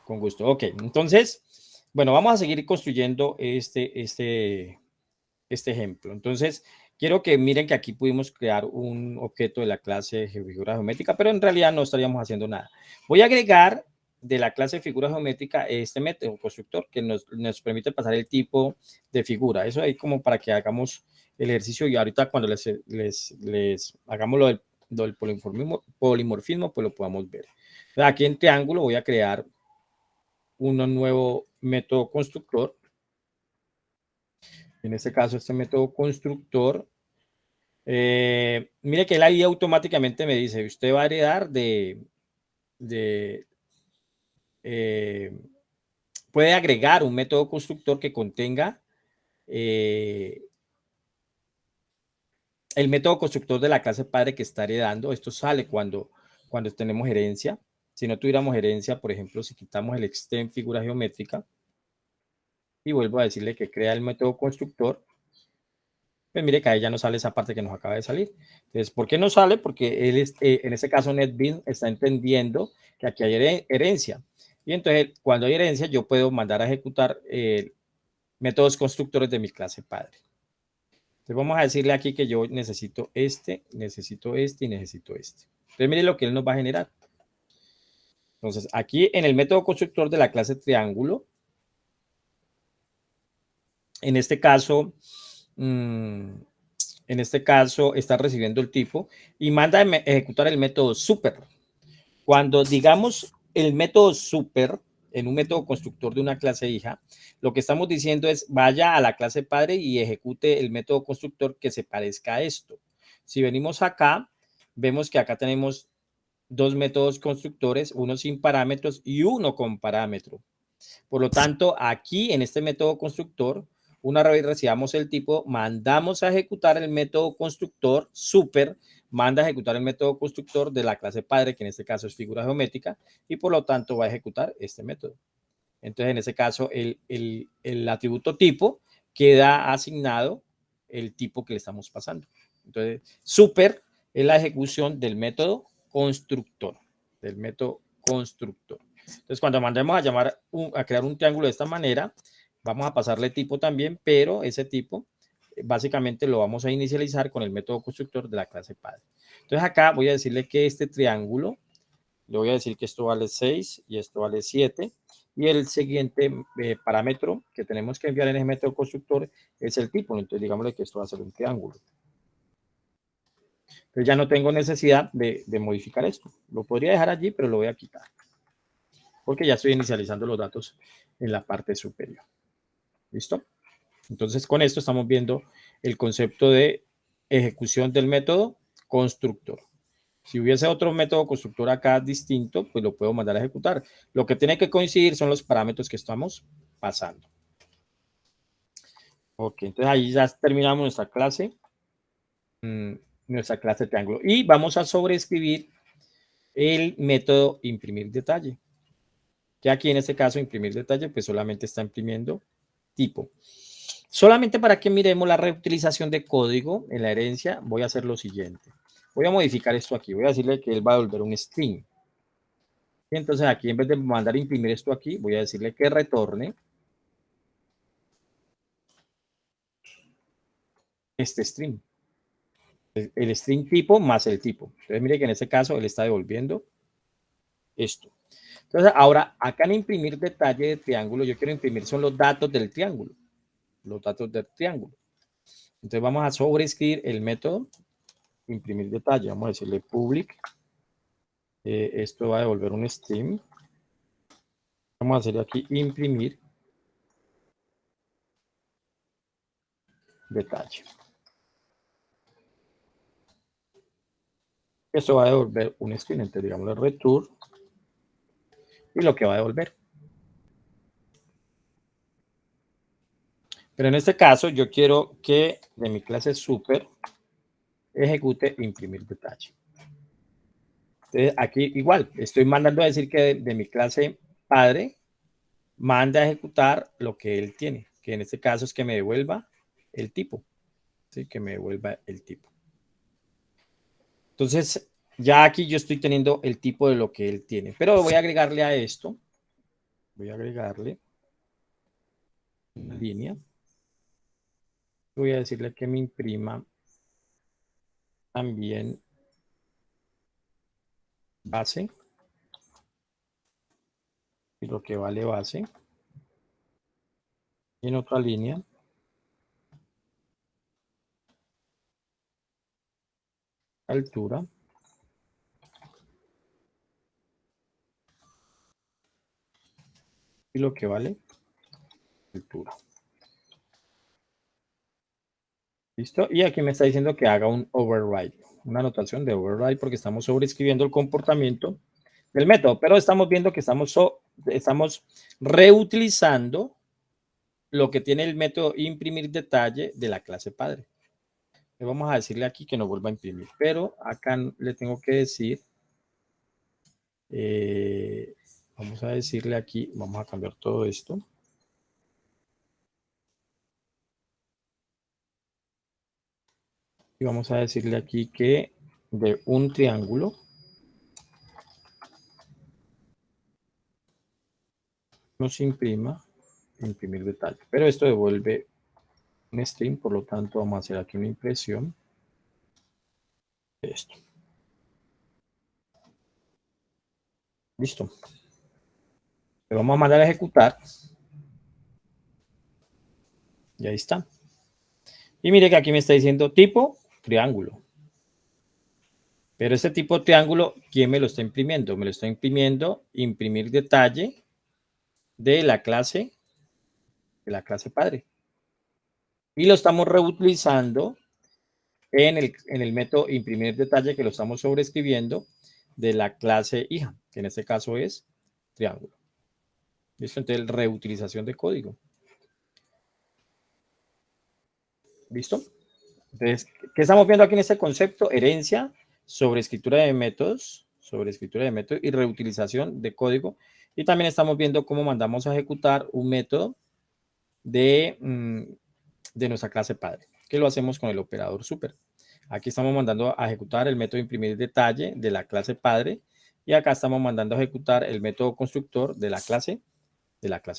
Con gusto. Ok, entonces, bueno, vamos a seguir construyendo este ejemplo. Entonces, quiero que miren que aquí pudimos crear un objeto de la clase figura geométrica, pero en realidad no estaríamos haciendo nada. Voy a agregar de la clase figura geométrica este método constructor que nos permite pasar el tipo de figura. Eso ahí como para que hagamos el ejercicio y ahorita cuando les hagamos lo del polimorfismo, pues lo podamos ver. Aquí en triángulo voy a crear un nuevo método constructor. En este caso, este método constructor, mire que él ahí automáticamente me dice, usted va a heredar eh, puede agregar un método constructor que contenga el método constructor de la clase padre que está heredando. Esto sale cuando tenemos herencia. Si no tuviéramos herencia, por ejemplo, si quitamos el extend figura geométrica y vuelvo a decirle que crea el método constructor, pues mire que ahí ya no sale esa parte que nos acaba de salir. Entonces, ¿por qué no sale? Porque él en este caso NetBeans está entendiendo que aquí hay herencia. Y entonces, cuando hay herencia, yo puedo mandar a ejecutar métodos constructores de mi clase padre. Entonces, vamos a decirle aquí que yo necesito este y necesito este. Entonces, mire lo que él nos va a generar. Entonces, aquí en el método constructor de la clase triángulo, en este caso, está recibiendo el tipo y manda a ejecutar el método super. Cuando digamos el método super en un método constructor de una clase hija, lo que estamos diciendo es vaya a la clase padre y ejecute el método constructor que se parezca a esto. Si venimos acá, vemos que acá tenemos dos métodos constructores, uno sin parámetros y uno con parámetro. Por lo tanto, aquí en este método constructor, una vez recibamos el tipo, mandamos a ejecutar el método constructor super, manda a ejecutar el método constructor de la clase padre, que en este caso es figura geométrica, y por lo tanto va a ejecutar este método. Entonces, en ese caso, el atributo tipo queda asignado el tipo que le estamos pasando. Entonces, super es la ejecución del método constructor, Entonces, cuando mandemos a crear un triángulo de esta manera, vamos a pasarle tipo también, pero ese tipo básicamente lo vamos a inicializar con el método constructor de la clase padre. Entonces, acá voy a decirle que este triángulo, le voy a decir que esto vale 6 y esto vale 7. Y el siguiente parámetro que tenemos que enviar en el método constructor es el tipo. Entonces, digámosle que esto va a ser un triángulo. Entonces, ya no tengo necesidad de modificar esto. Lo podría dejar allí, pero lo voy a quitar. Porque ya estoy inicializando los datos en la parte superior. ¿Listo? Entonces, con esto estamos viendo el concepto de ejecución del método constructor. Si hubiese otro método constructor acá distinto, pues lo puedo mandar a ejecutar. Lo que tiene que coincidir son los parámetros que estamos pasando. Ok, entonces ahí ya terminamos nuestra clase triángulo. Y vamos a sobreescribir el método imprimir detalle. Que aquí en este caso imprimir detalle, pues solamente está imprimiendo tipo. Solamente para que miremos la reutilización de código en la herencia, voy a hacer lo siguiente. Voy a modificar esto aquí. Voy a decirle que él va a devolver un string. Y entonces aquí, en vez de mandar a imprimir esto aquí, voy a decirle que retorne este string. El string tipo más el tipo. Entonces, mire que en este caso él está devolviendo esto. Entonces, ahora, acá en imprimir detalle de triángulo, yo quiero imprimir son los datos del triángulo. Los datos del triángulo. Entonces, vamos a sobreescribir el método imprimir detalle. Vamos a decirle public. Esto va a devolver un string. Vamos a hacerle aquí imprimir detalle. Esto va a devolver un string. Entonces, digámosle return. Y lo que va a devolver. Pero en este caso yo quiero que de mi clase super ejecute imprimir detalle. Entonces aquí igual, estoy mandando a decir que de mi clase padre manda a ejecutar lo que él tiene, que en este caso es que me devuelva el tipo. ¿Sí? Que me devuelva el tipo. Entonces, ya aquí yo estoy teniendo el tipo de lo que él tiene. Pero voy a agregarle a esto, voy a agregarle una línea. Voy a decirle que me imprima también base y lo que vale base. Y en otra línea, altura. Y lo que vale altura. ¿Listo? Y aquí me está diciendo que haga un override, una anotación de override porque estamos sobreescribiendo el comportamiento del método, pero estamos viendo que estamos reutilizando lo que tiene el método imprimir detalle de la clase padre. Le vamos a decirle aquí que no vuelva a imprimir, pero acá le tengo que decir, vamos a decirle aquí, vamos a cambiar todo esto. Y vamos a decirle aquí que de un triángulo nos imprima imprimir detalle. Pero esto devuelve un string, por lo tanto vamos a hacer aquí una impresión de esto. Listo. Le vamos a mandar a ejecutar. Y ahí está. Y mire que aquí me está diciendo tipo triángulo. Pero este tipo triángulo, ¿quién me lo está imprimiendo? Me lo está imprimiendo imprimir detalle de la clase padre. Y lo estamos reutilizando en el método imprimir detalle que lo estamos sobreescribiendo de la clase hija, que en este caso es triángulo. ¿Listo? Entonces, reutilización de código. ¿Listo? Entonces, ¿qué estamos viendo aquí en este concepto? Herencia, sobreescritura de métodos y reutilización de código. Y también estamos viendo cómo mandamos a ejecutar un método de nuestra clase padre, que lo hacemos con el operador super. Aquí estamos mandando a ejecutar el método imprimir detalle de la clase padre y acá estamos mandando a ejecutar el método constructor de la clase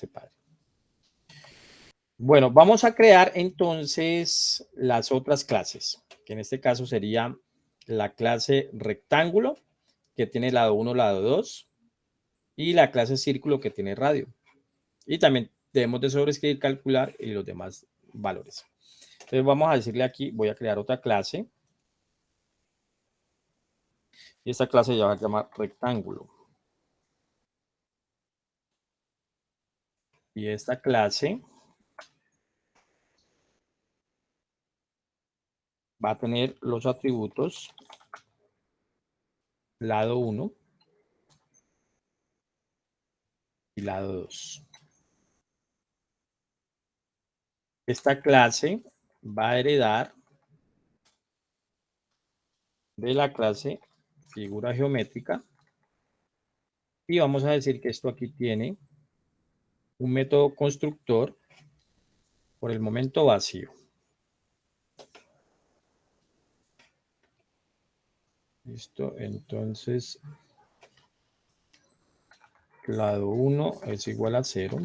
padre. Bueno, vamos a crear entonces las otras clases, que en este caso sería la clase rectángulo, que tiene lado 1, lado 2, y la clase círculo, que tiene radio. Y también debemos de sobreescribir, calcular y los demás valores. Entonces vamos a decirle aquí, voy a crear otra clase. Y esta clase ya va a llamar rectángulo. Y esta clase va a tener los atributos lado 1 y lado 2. Esta clase va a heredar de la clase figura geométrica y vamos a decir que esto aquí tiene un método constructor por el momento vacío. Listo, entonces lado 1 es igual a 0.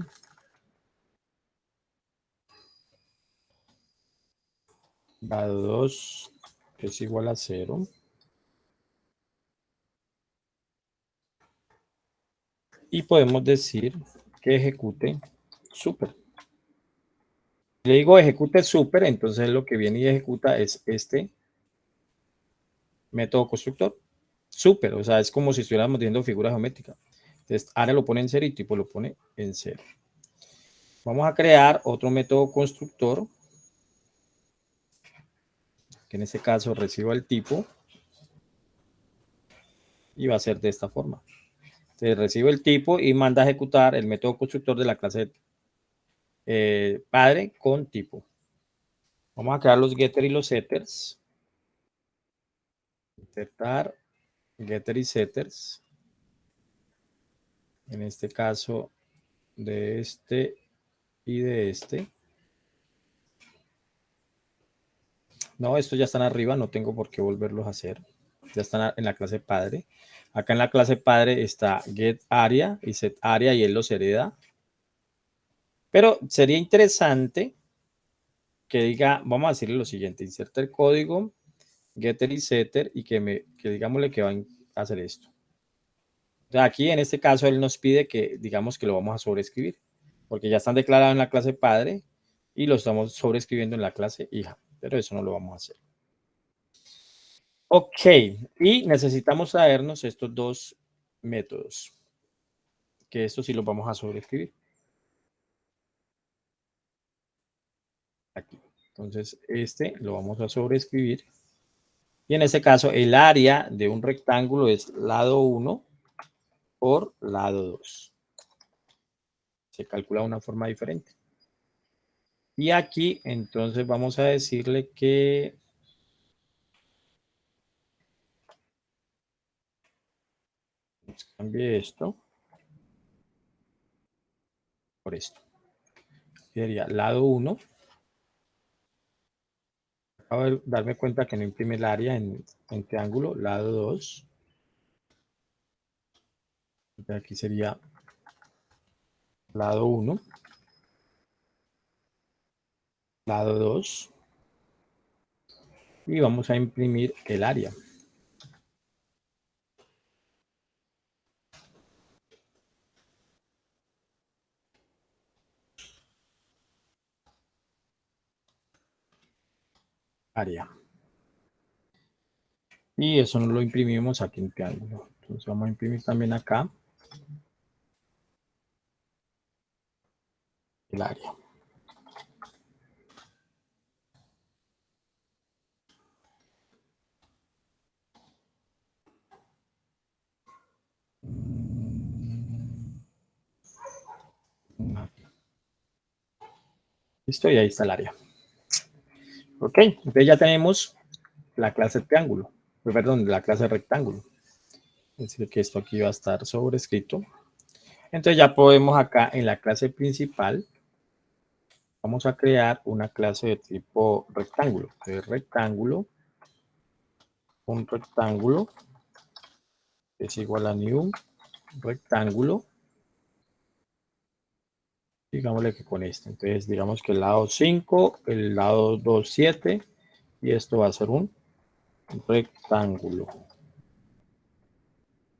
Lado 2 es igual a 0. Y podemos decir que ejecute super. Le digo ejecute super, entonces lo que viene y ejecuta es este método constructor. Super, o sea, es como si estuviéramos viendo figura geométrica. Entonces, área lo pone en 0 y tipo lo pone en 0. Vamos a crear otro método constructor, que en este caso reciba el tipo y va a ser de esta forma. Entonces, recibe el tipo y manda a ejecutar el método constructor de la clase padre con tipo. Vamos a crear los getter y los setters. Insertar getter y setters. En este caso, de este y de este. No, estos ya están arriba, no tengo por qué volverlos a hacer. Ya están en la clase padre. Acá en la clase padre está get area y set area y él los hereda. Pero sería interesante que diga, vamos a decirle lo siguiente, inserta el código getter y setter y que digámosle que va a hacer esto. O sea, aquí en este caso él nos pide que digamos que lo vamos a sobreescribir, porque ya están declarados en la clase padre y lo estamos sobreescribiendo en la clase hija, pero eso no lo vamos a hacer. Ok, y necesitamos traernos estos dos métodos, que estos sí los vamos a sobreescribir. Aquí. Entonces, este lo vamos a sobreescribir. Y en este caso, el área de un rectángulo es lado 1 por lado 2. Se calcula de una forma diferente. Y aquí, entonces, vamos a decirle que cambie esto por esto. Sería lado 1. Acabo de darme cuenta que no imprime el área en triángulo. Lado 2. Aquí sería lado 1. Lado 2. Y vamos a imprimir el área. Área. Y eso no lo imprimimos aquí en triángulo. Entonces vamos a imprimir también acá el área. Listo, y ahí está el área. Ok, entonces ya tenemos la clase triángulo, perdón, la clase rectángulo. Es decir, que esto aquí va a estar sobrescrito. Entonces ya podemos acá en la clase principal, vamos a crear una clase de tipo rectángulo. Entonces rectángulo, un rectángulo es igual a new rectángulo. Digámosle que con este. Entonces digamos que el lado 5, el lado 2, 7 y esto va a ser un rectángulo.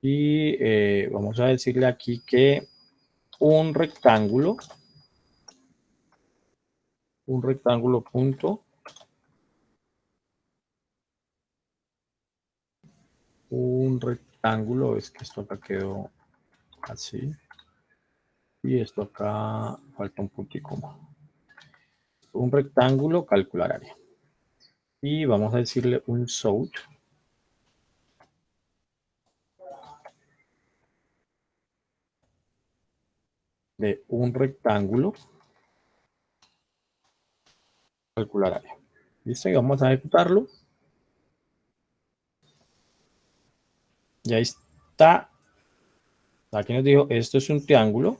Y vamos a decirle aquí que un rectángulo punto, un rectángulo, es que esto acá quedó así, y esto acá falta un puntico más. Un rectángulo, calcular área. Y vamos a decirle un sort de un rectángulo, calcular área. ¿Listo? Y vamos a ejecutarlo. Y ahí está. Aquí nos dijo, esto es un triángulo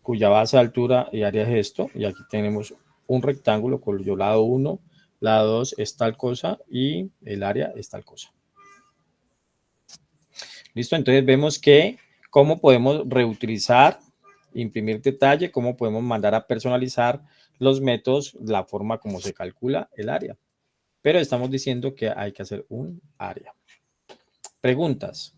cuya base, altura y área es esto. Y aquí tenemos un rectángulo cuyo lado 1, lado 2 es tal cosa y el área es tal cosa. Listo, entonces vemos que cómo podemos reutilizar, imprimir detalle, cómo podemos mandar a personalizar los métodos, la forma como se calcula el área. Pero estamos diciendo que hay que hacer un área. Preguntas.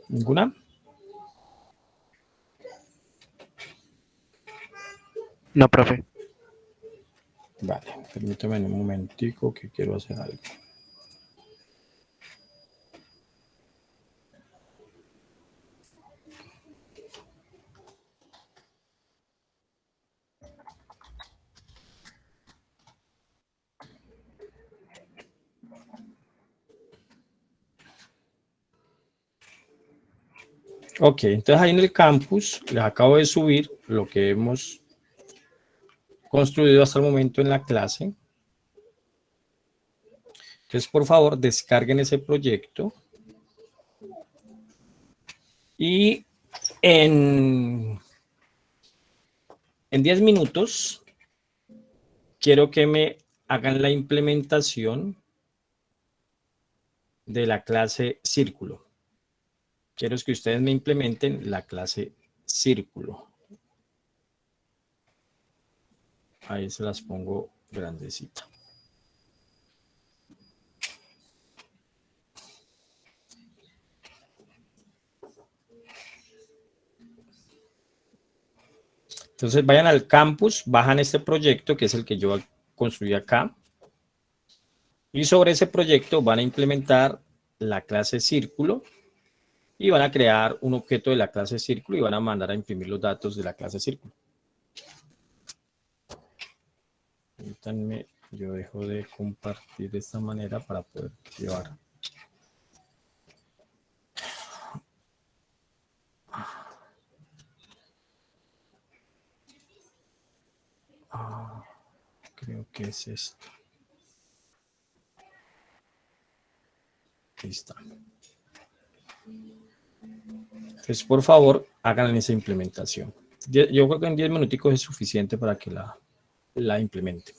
¿Ninguna? No, profe. Vale, permítame un momentico que quiero hacer algo. Ok, entonces ahí en el campus les acabo de subir lo que hemos construido hasta el momento en la clase. Entonces, por favor, descarguen ese proyecto y en 10 minutos quiero que me hagan la implementación de la clase círculo. Quiero que ustedes me implementen la clase círculo. Ahí se las pongo grandecita. Entonces vayan al campus, bajan este proyecto que es el que yo construí acá. Y sobre ese proyecto van a implementar la clase círculo y van a crear un objeto de la clase círculo y van a mandar a imprimir los datos de la clase círculo. Permítanme, yo dejo de compartir de esta manera para poder llevar. Creo que es esto. Ahí está. Entonces, por favor, hagan esa implementación. Yo creo que en 10 minuticos es suficiente para que la implementen.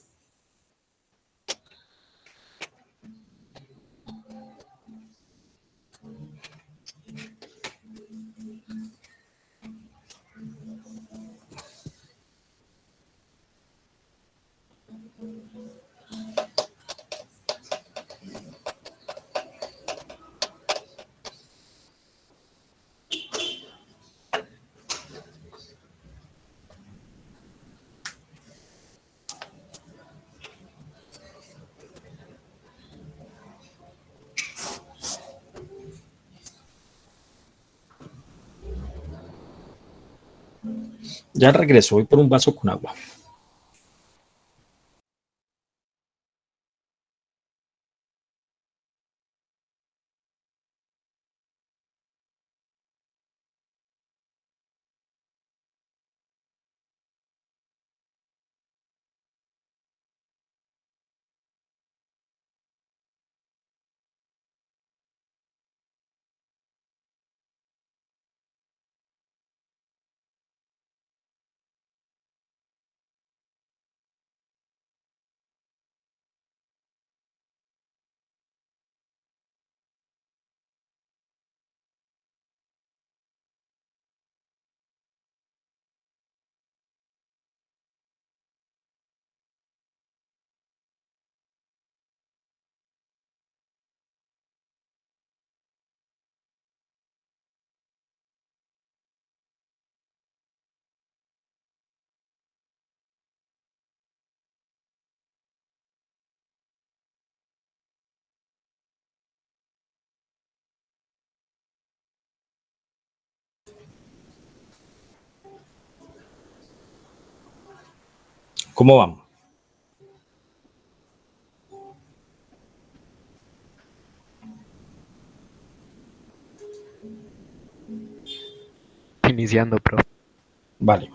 Ya regreso, voy por un vaso con agua. ¿Cómo vamos? Iniciando, profe. Vale.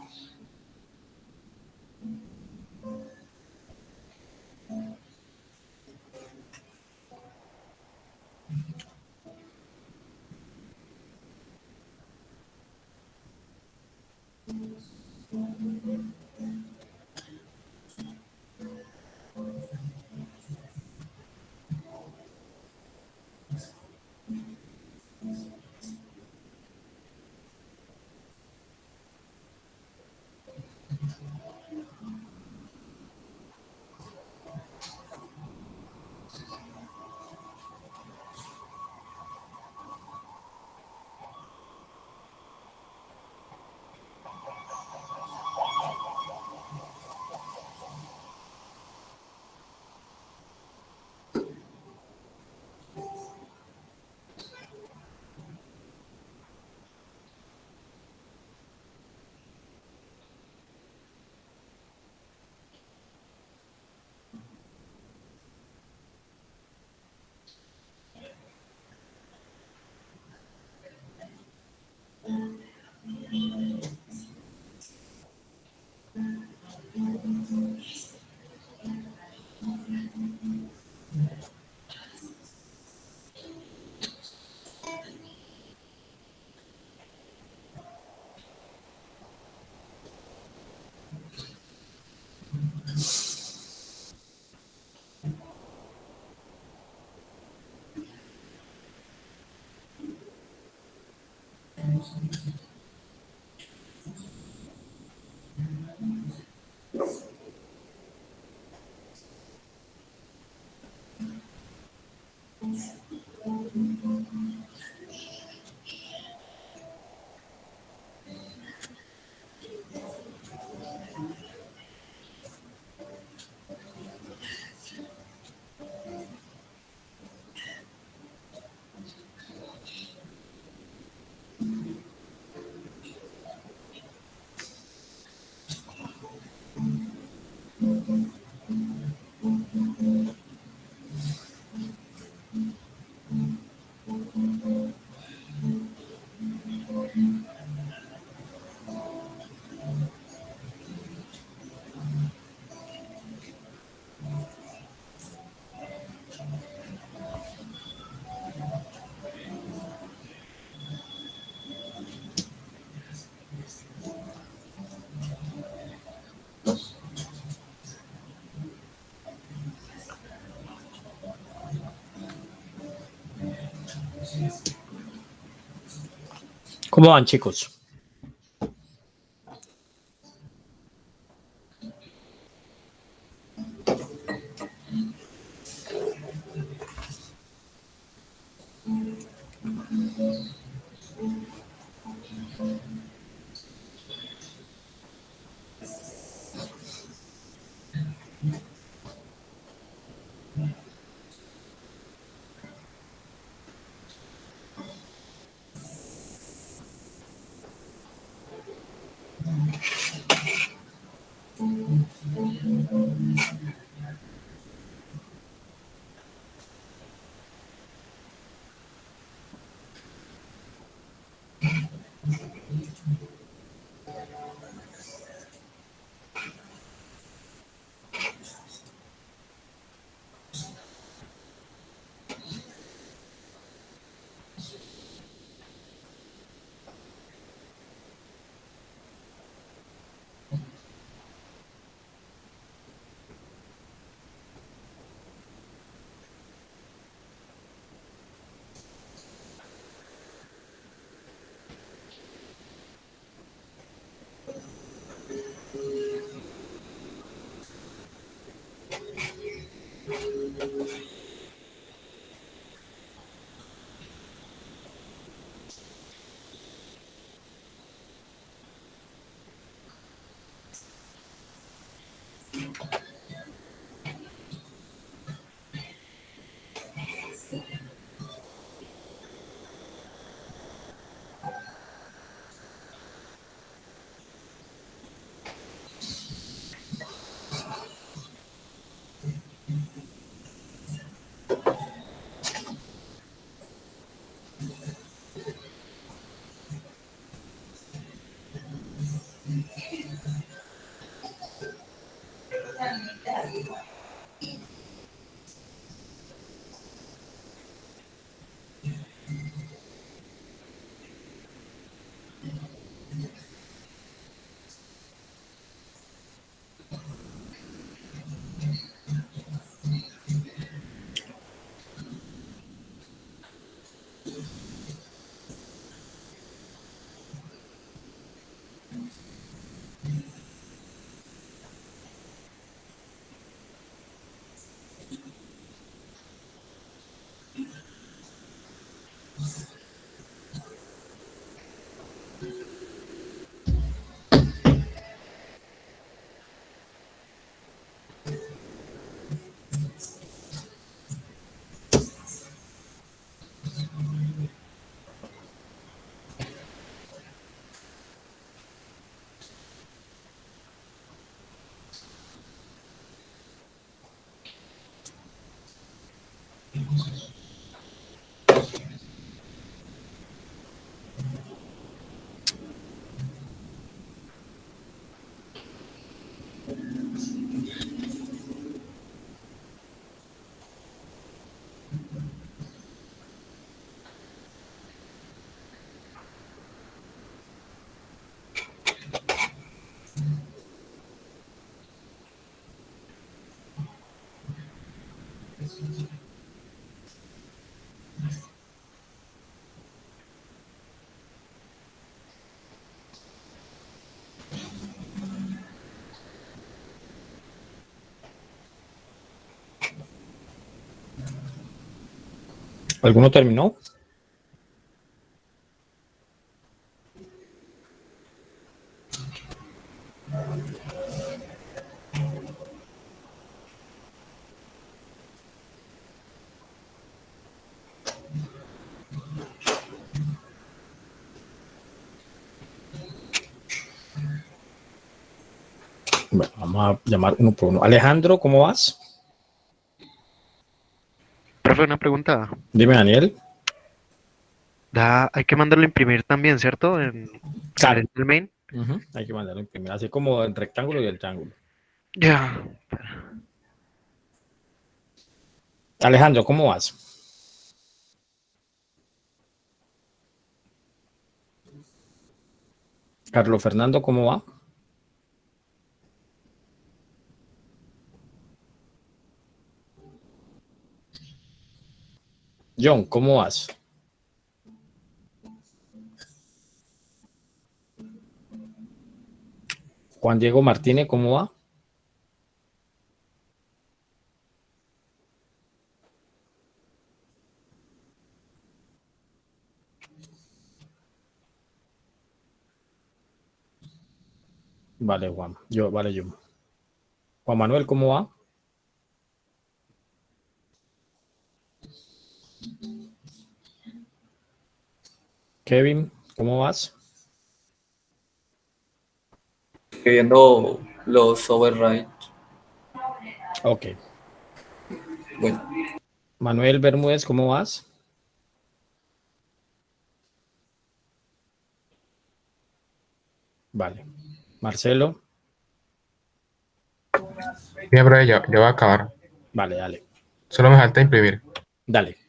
¿Cómo van, chicos? ¿Alguno terminó? Bueno, vamos a llamar uno por uno. Alejandro, ¿cómo vas? Profe, una pregunta. Dime, Daniel. Hay que mandarlo a imprimir también, ¿cierto? Claro. El main. Hay que mandarlo a imprimir, así como el rectángulo y el triángulo. Ya. Alejandro, ¿cómo vas? Carlos Fernando, ¿cómo va? John, ¿cómo vas? Juan Diego Martínez, ¿cómo va? Vale, Juan. Vale, yo. Juan Manuel, ¿cómo va? Kevin, ¿cómo vas? Viendo los override. Ok. Bueno, Manuel Bermúdez, ¿cómo vas? Vale. Marcelo, Bien, bro, ya voy a acabar. vale, dale. Solo me falta imprimir. Dale.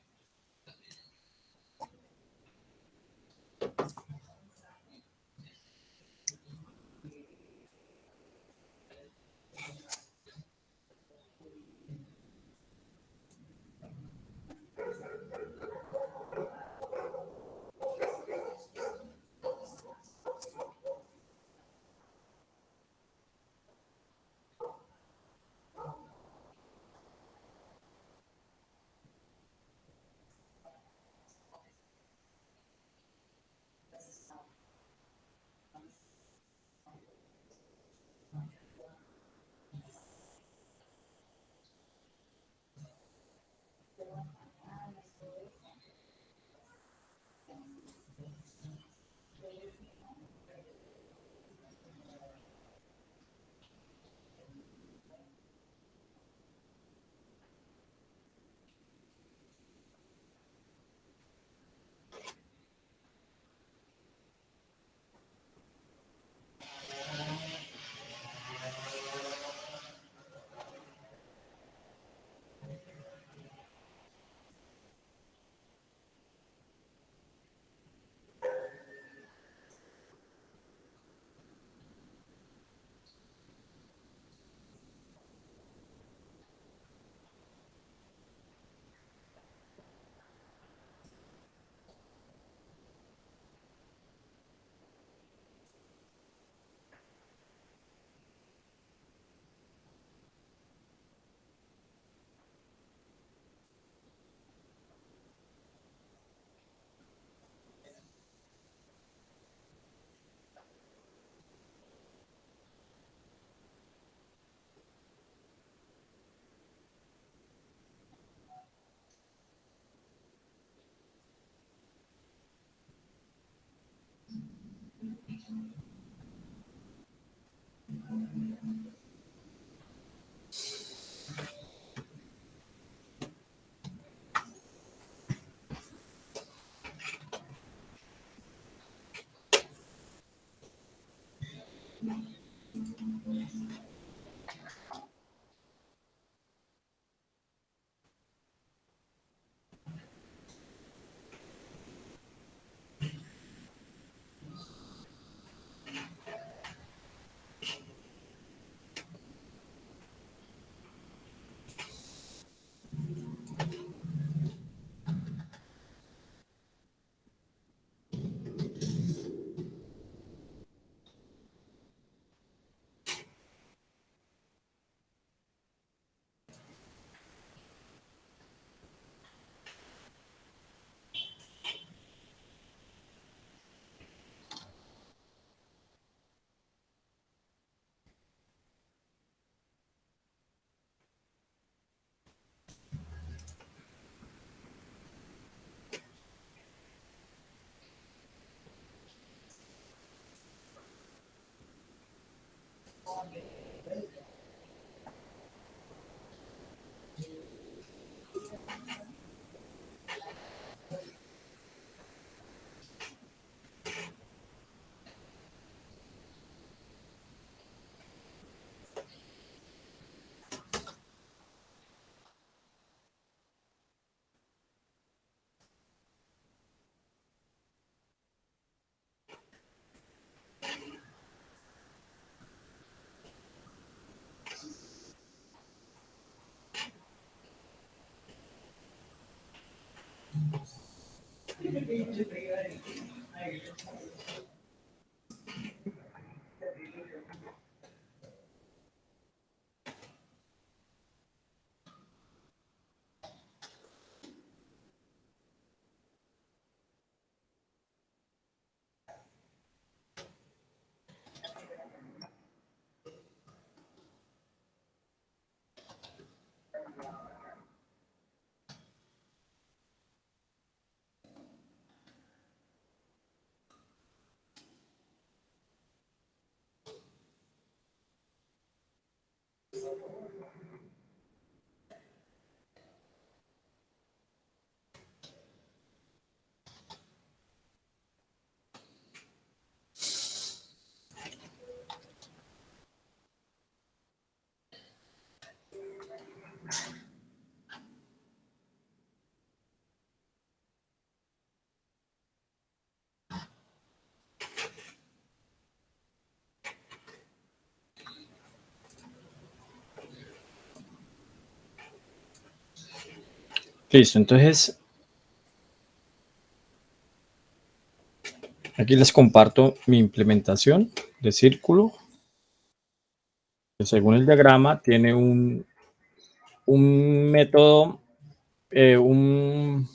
Listo, entonces aquí les comparto mi implementación de círculo, que según el diagrama tiene un método, un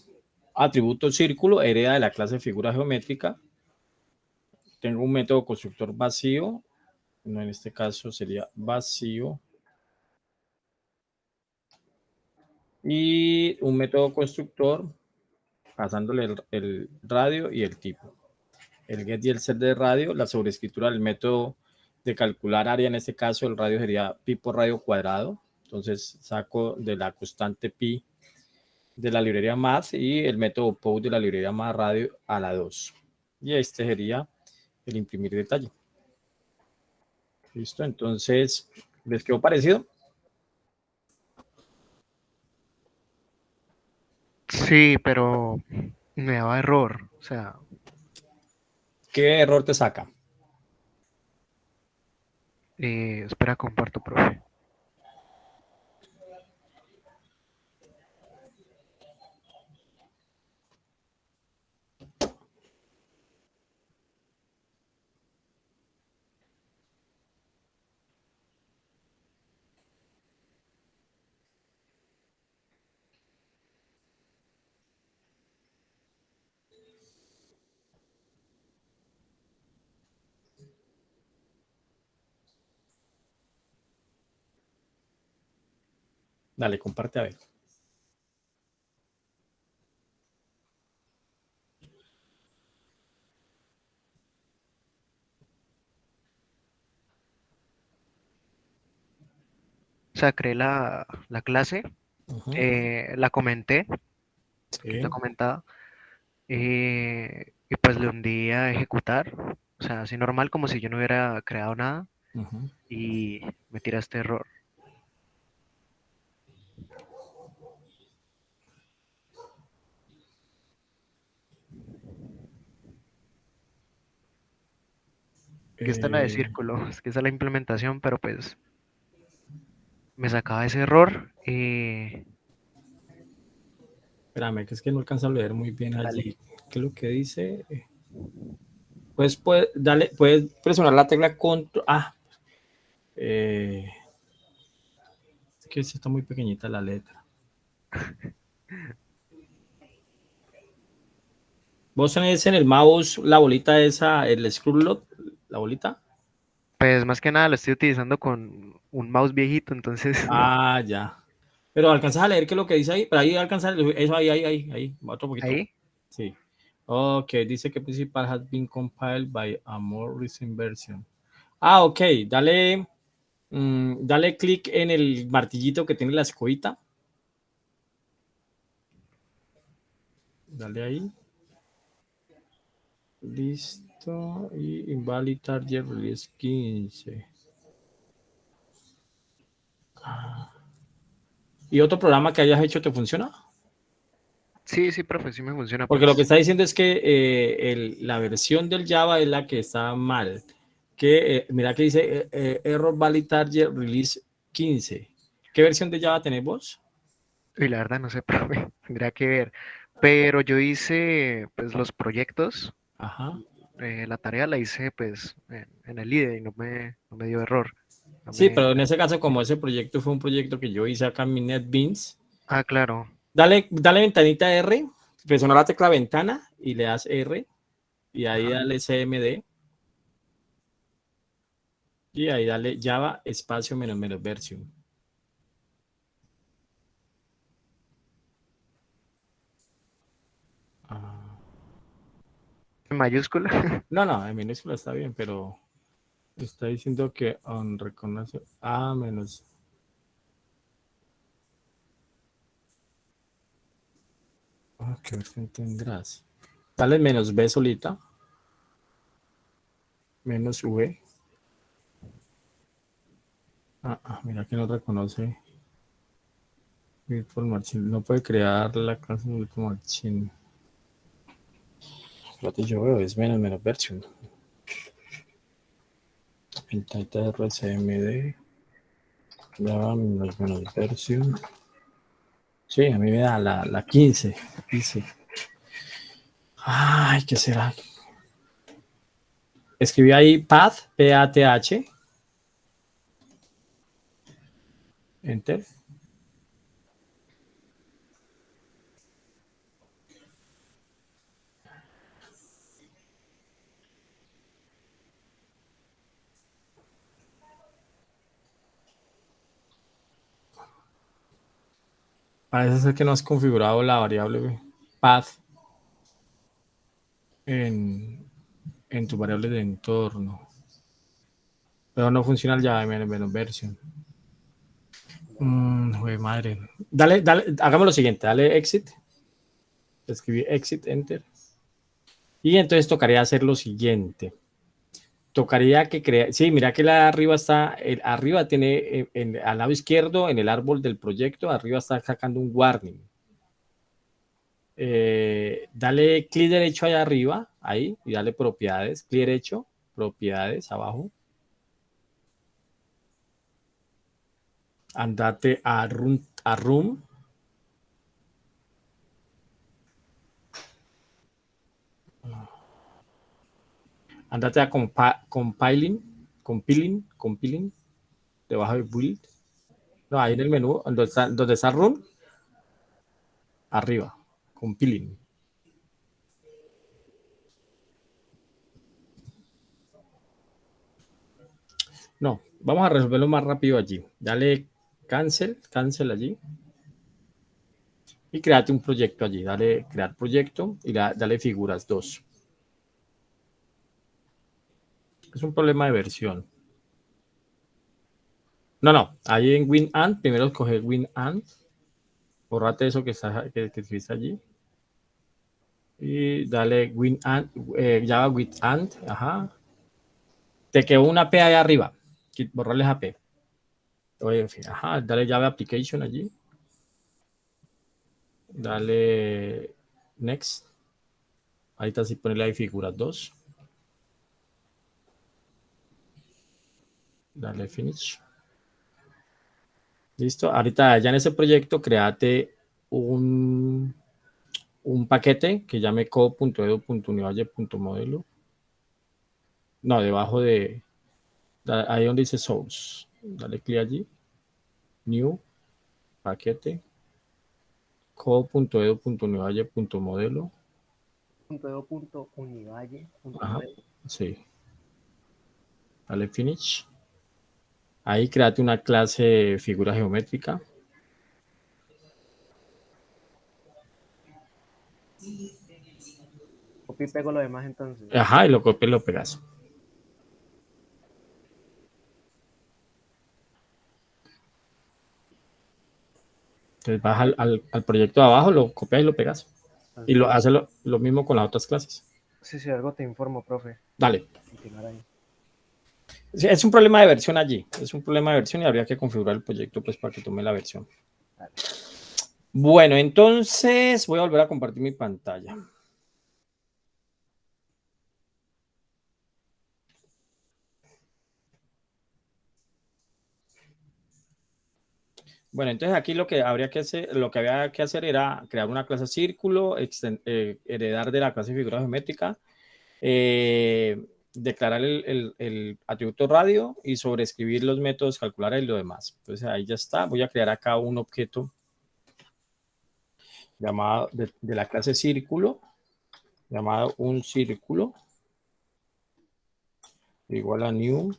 atributo círculo, hereda de la clase figura geométrica. Tengo un método constructor vacío, no, en este caso sería vacío, y un método constructor pasándole el radio y el tipo. El get y el set de radio, la sobreescritura del método de calcular área, en este caso el radio sería pi por radio cuadrado. Entonces saco de la constante pi de la librería math y el método post de la librería math radio a la 2. Y este sería el imprimir detalle. Listo, entonces, ¿les quedó parecido? Sí, pero me daba error. O sea, ¿Qué error te saca? espera, comparto, profe. Dale, comparte a ver. O sea, creé la clase, Ujú. la comenté, Sí. está comentada, y pues le hundí a ejecutar. O sea, así normal, como si yo no hubiera creado nada, Ujú. y me tira este error. Que esta es la de círculo, es que esa es la implementación, pero pues me sacaba ese error. Espérame, que es que no alcanza a leer muy bien Dale. allí. ¿Qué es lo que dice? Pues, dale, puedes presionar la tecla control. Es que sí está muy pequeñita la letra. ¿Vos tenés en el mouse la bolita esa, el scroll lock, la bolita? Pues más que nada lo estoy utilizando con un mouse viejito, entonces Ah, ya. Pero alcanzas a leer qué es lo que dice ahí. Pero ahí alcanzas eso, ahí. Otro poquito. ahí. Sí. Ok, dice que principal has been compiled by a more recent version. Ok, dale clic en el martillito que tiene la escobita. Dale ahí. Listo. Y invalid target release 15. ¿Y otro programa que hayas hecho te funciona? Sí, sí, profe, sí me funciona. Porque lo Pues que está diciendo es que la versión del Java es la que está mal. Que mira que dice error valid target release 15. ¿Qué versión de Java tenés vos? y la verdad no sé, profe, tendría que ver. Pero yo hice pues los proyectos, Ajá. la tarea la hice pues en el IDE y no me dio error. No Sí, me... pero en ese caso, como ese proyecto fue un proyecto que yo hice acá en mi NetBeans, Ah, claro. dale ventanita R, presiona la tecla ventana y le das R y ahí Ajá. dale CMD y ahí dale Java espacio menos menos version. Ah, En mayúscula. no, no, en minúscula está bien, pero está diciendo que reconoce A menos. ¿Qué versión tendrás? Dale menos B solita, menos V. Mira que no reconoce Virtual Machine. No puede crear la clase Virtual Machine. Espérate, yo veo, es menos menos version. Pintadita de RCMD. Java menos menos version. Sí, a mí me da la 15. Dice. Ay, ¿qué será? Escribí ahí path, P-A-T-H. Enter. Parece ser que no has configurado la variable path en tu variable de entorno. Pero no funciona el Java menos version. Joder, madre. Dale, hagamos lo siguiente. Dale exit. Escribí exit, enter. Y entonces tocaría hacer lo siguiente. Tocaría que crear. Sí, mira que la arriba está. Arriba tiene al lado izquierdo, en el árbol del proyecto, arriba está sacando un warning. Dale clic derecho allá arriba, ahí, y dale propiedades. Clic derecho, propiedades, abajo. Andate a room. Andate a compiling, debajo de build. No, ahí en el menú, donde está run, arriba, compiling. No, vamos a resolverlo más rápido allí. Dale cancel allí. Y créate un proyecto allí. Dale crear proyecto y dale figuras 2. Es un problema de versión. No, ahí en WinAnd, primero coge WinAnd. Borrate eso que escribiste allí. Y dale WinAnd, Java WinAnd, ajá. Te quedó una P ahí arriba. Borrarle esa P. Oye, en fin, ajá, dale Java Application allí. Dale Next. Ahí está, si ponerle ahí figuras 2. Dale Finish. Listo. Ahorita ya en ese proyecto, créate un paquete que llame code.edu.univalle.modelo. No, debajo de ahí donde dice source. Dale clic allí. New, paquete, code.edu.univalle.modelo. .edu.univalle.modelo. Sí. Dale finish. Ahí créate una clase figura geométrica. Copio y pego lo demás entonces. Ajá, y lo copias y lo pegas. Entonces vas al proyecto de abajo, lo copias y lo pegas. Y lo haces lo mismo con las otras clases. Sí, algo te informo, profe. Dale. Continuar ahí. Sí, es un problema de versión allí. Es un problema de versión y habría que configurar el proyecto pues para que tome la versión. Dale. Bueno, entonces voy a volver a compartir mi pantalla. Bueno, entonces aquí lo que había que hacer era crear una clase círculo, heredar de la clase figura geométrica, declarar el atributo radio y sobreescribir los métodos calculares y lo demás. Entonces ahí ya está. Voy a crear acá un objeto llamado de la clase círculo, llamado un círculo, igual a new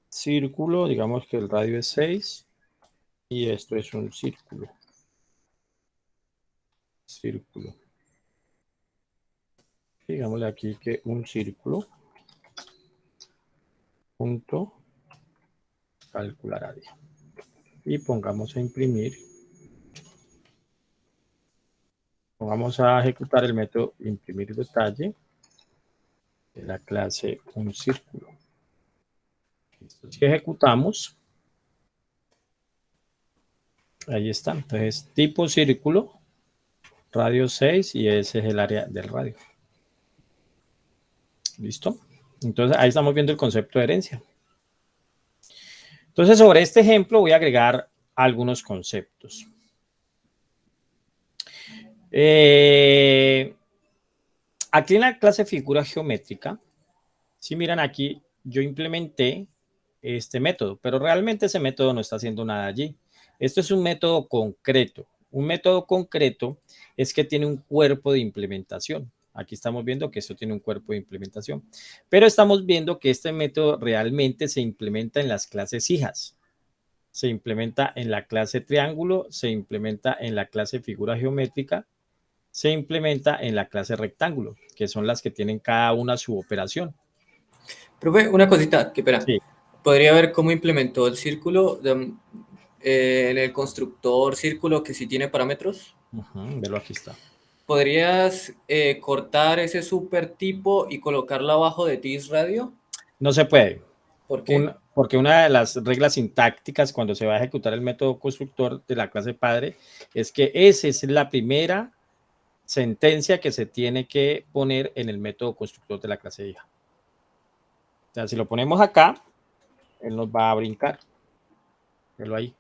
círculo, digamos que el radio es 6 y esto es un círculo. Círculo. Digámosle aquí que un círculo punto calcular área. Y pongamos a imprimir. Vamos a ejecutar el método imprimir detalle de la clase un círculo. Si ejecutamos, ahí está. Entonces, tipo círculo, radio 6 y ese es el área del radio. ¿Listo? Entonces, ahí estamos viendo el concepto de herencia. Entonces, sobre este ejemplo voy a agregar algunos conceptos. Aquí en la clase figura geométrica, si miran aquí, yo implementé este método, pero realmente ese método no está haciendo nada allí. Esto es un método concreto. Un método concreto es que tiene un cuerpo de implementación. Aquí estamos viendo que esto tiene un cuerpo de implementación, pero estamos viendo que este método realmente se implementa en las clases hijas. Se implementa en la clase triángulo, se implementa en la clase figura geométrica, se implementa en la clase rectángulo, que son las que tienen cada una su operación. Profe, una cosita, que espera. Sí. Podría ver cómo implementó el círculo en el constructor círculo que sí tiene parámetros. Velo, aquí está. ¿Podrías cortar ese supertipo y colocarlo abajo de TIS radio? No se puede. ¿Por qué? Porque una de las reglas sintácticas cuando se va a ejecutar el método constructor de la clase padre es que esa es la primera sentencia que se tiene que poner en el método constructor de la clase hija. O sea, si lo ponemos acá, él nos va a brincar. Velo ahí.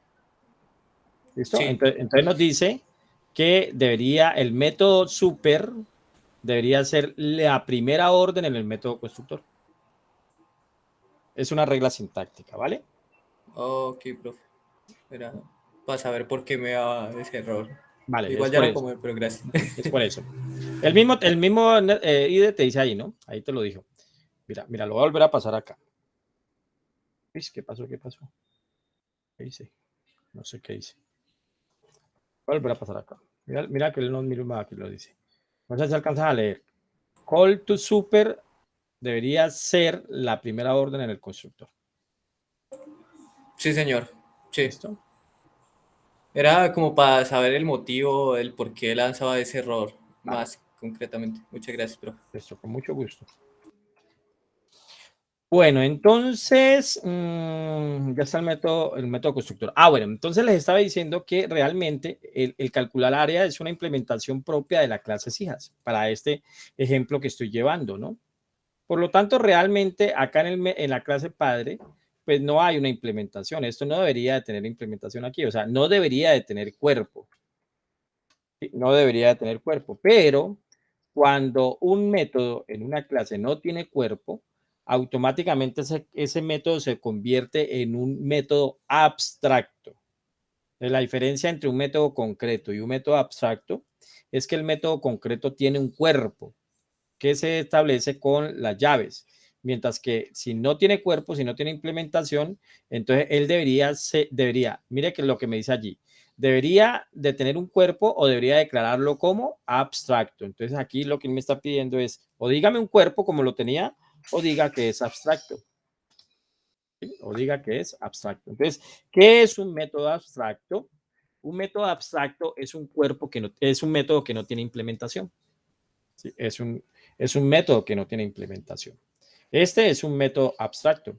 ¿Listo? Sí. Entonces nos dice que el método super debería ser la primera orden en el método constructor. Es una regla sintáctica, ¿vale? Ok, profe. Era para saber por qué me daba ese error. Vale, Igual es ya por lo eso. como, pero gracias. Es por eso. El mismo IDE te dice ahí, ¿no? Ahí te lo dijo. Mira, lo voy a volver a pasar acá. ¿Qué pasó? ¿Qué pasó? ¿Qué hice? No sé qué hice. Voy a volver a pasar acá. Mira que él no mira aquí lo dice. No sé si alcanzas a leer. Call to super debería ser la primera orden en el constructor. Sí, señor. Sí. ¿Listo? Era como para saber el motivo, el por qué lanzaba ese error, más concretamente. Muchas gracias, profe. Listo, con mucho gusto. Bueno, entonces ya está el método constructor. Bueno, entonces les estaba diciendo que realmente el calcular área es una implementación propia de las clases hijas para este ejemplo que estoy llevando, ¿no? Por lo tanto, realmente acá en la clase padre, pues no hay una implementación. Esto no debería de tener implementación aquí, o sea, no debería de tener cuerpo. ¿Sí? No debería de tener cuerpo, pero cuando un método en una clase no tiene cuerpo, automáticamente ese método se convierte en un método abstracto. La diferencia entre un método concreto y un método abstracto es que el método concreto tiene un cuerpo que se establece con las llaves, mientras que si no tiene cuerpo, si no tiene implementación, entonces él debería, mire que lo que me dice allí, debería de tener un cuerpo o debería declararlo como abstracto. Entonces aquí lo que me está pidiendo es o dígame un cuerpo como lo tenía o diga que es abstracto. ¿Sí? O diga que es abstracto. Entonces, ¿qué es un método abstracto? Un método abstracto es un cuerpo que no, es un método que no tiene implementación. ¿Sí? Es un método que no tiene implementación. Este es un método abstracto.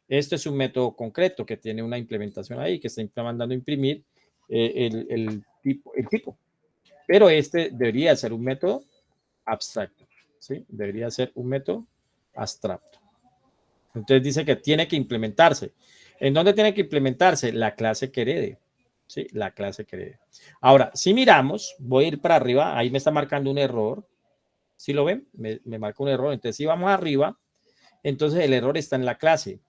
Este es un método concreto que tiene una implementación ahí, que está mandando a imprimir el tipo. Pero este debería ser un método abstracto. ¿Sí? Debería ser un método abstracto. Entonces dice que tiene que implementarse. ¿En dónde tiene que implementarse? La clase que herede. ¿Sí? La clase que herede. Ahora, si miramos, voy a ir para arriba, ahí me está marcando un error. ¿Sí lo ven? Me marca un error. Entonces, si vamos arriba, entonces el error está en la clase.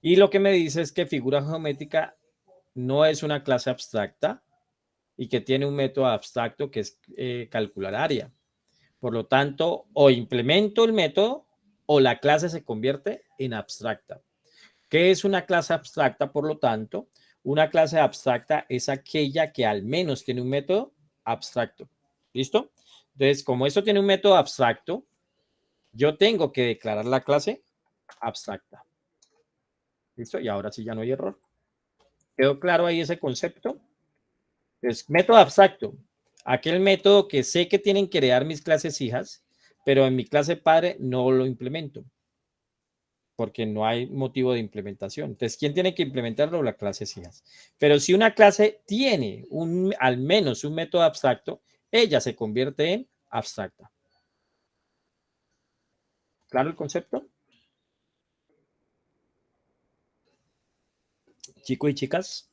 Y lo que me dice es que figura geométrica no es una clase abstracta y que tiene un método abstracto que es calcular área. Por lo tanto, o implemento el método o la clase se convierte en abstracta. ¿Qué es una clase abstracta? Por lo tanto, una clase abstracta es aquella que al menos tiene un método abstracto. ¿Listo? Entonces, como esto tiene un método abstracto, yo tengo que declarar la clase abstracta. ¿Listo? Y ahora sí ya no hay error. ¿Quedó claro ahí ese concepto? Es método abstracto. Aquel método que sé que tienen que crear mis clases hijas, pero en mi clase padre no lo implemento. Porque no hay motivo de implementación. Entonces, ¿quién tiene que implementarlo? La clase hijas. Pero si una clase tiene al menos un método abstracto, ella se convierte en abstracta. ¿Claro el concepto? Chicos y chicas.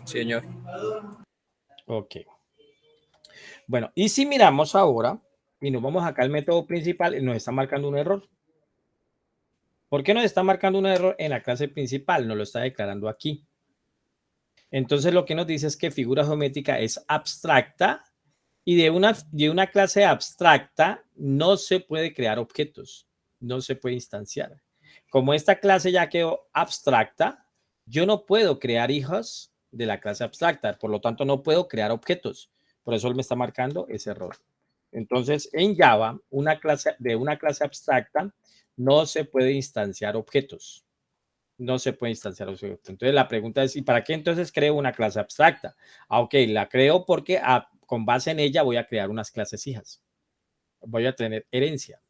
Señor. Ok. Bueno, y si miramos ahora y nos vamos acá al método principal, nos está marcando un error. ¿Por qué nos está marcando un error en la clase principal? Nos lo está declarando aquí. Entonces lo que nos dice es que figura geométrica es abstracta y de una clase abstracta no se puede crear objetos, no se puede instanciar. Como esta clase ya quedó abstracta, yo no puedo crear hijos de la clase abstracta, por lo tanto no puedo crear objetos. Por eso él me está marcando ese error. Entonces, en Java, de una clase abstracta no se puede instanciar objetos. No se puede instanciar objetos. Entonces, la pregunta es, ¿y para qué entonces creo una clase abstracta? Ok, la creo porque con base en ella voy a crear unas clases hijas. Voy a tener herencia.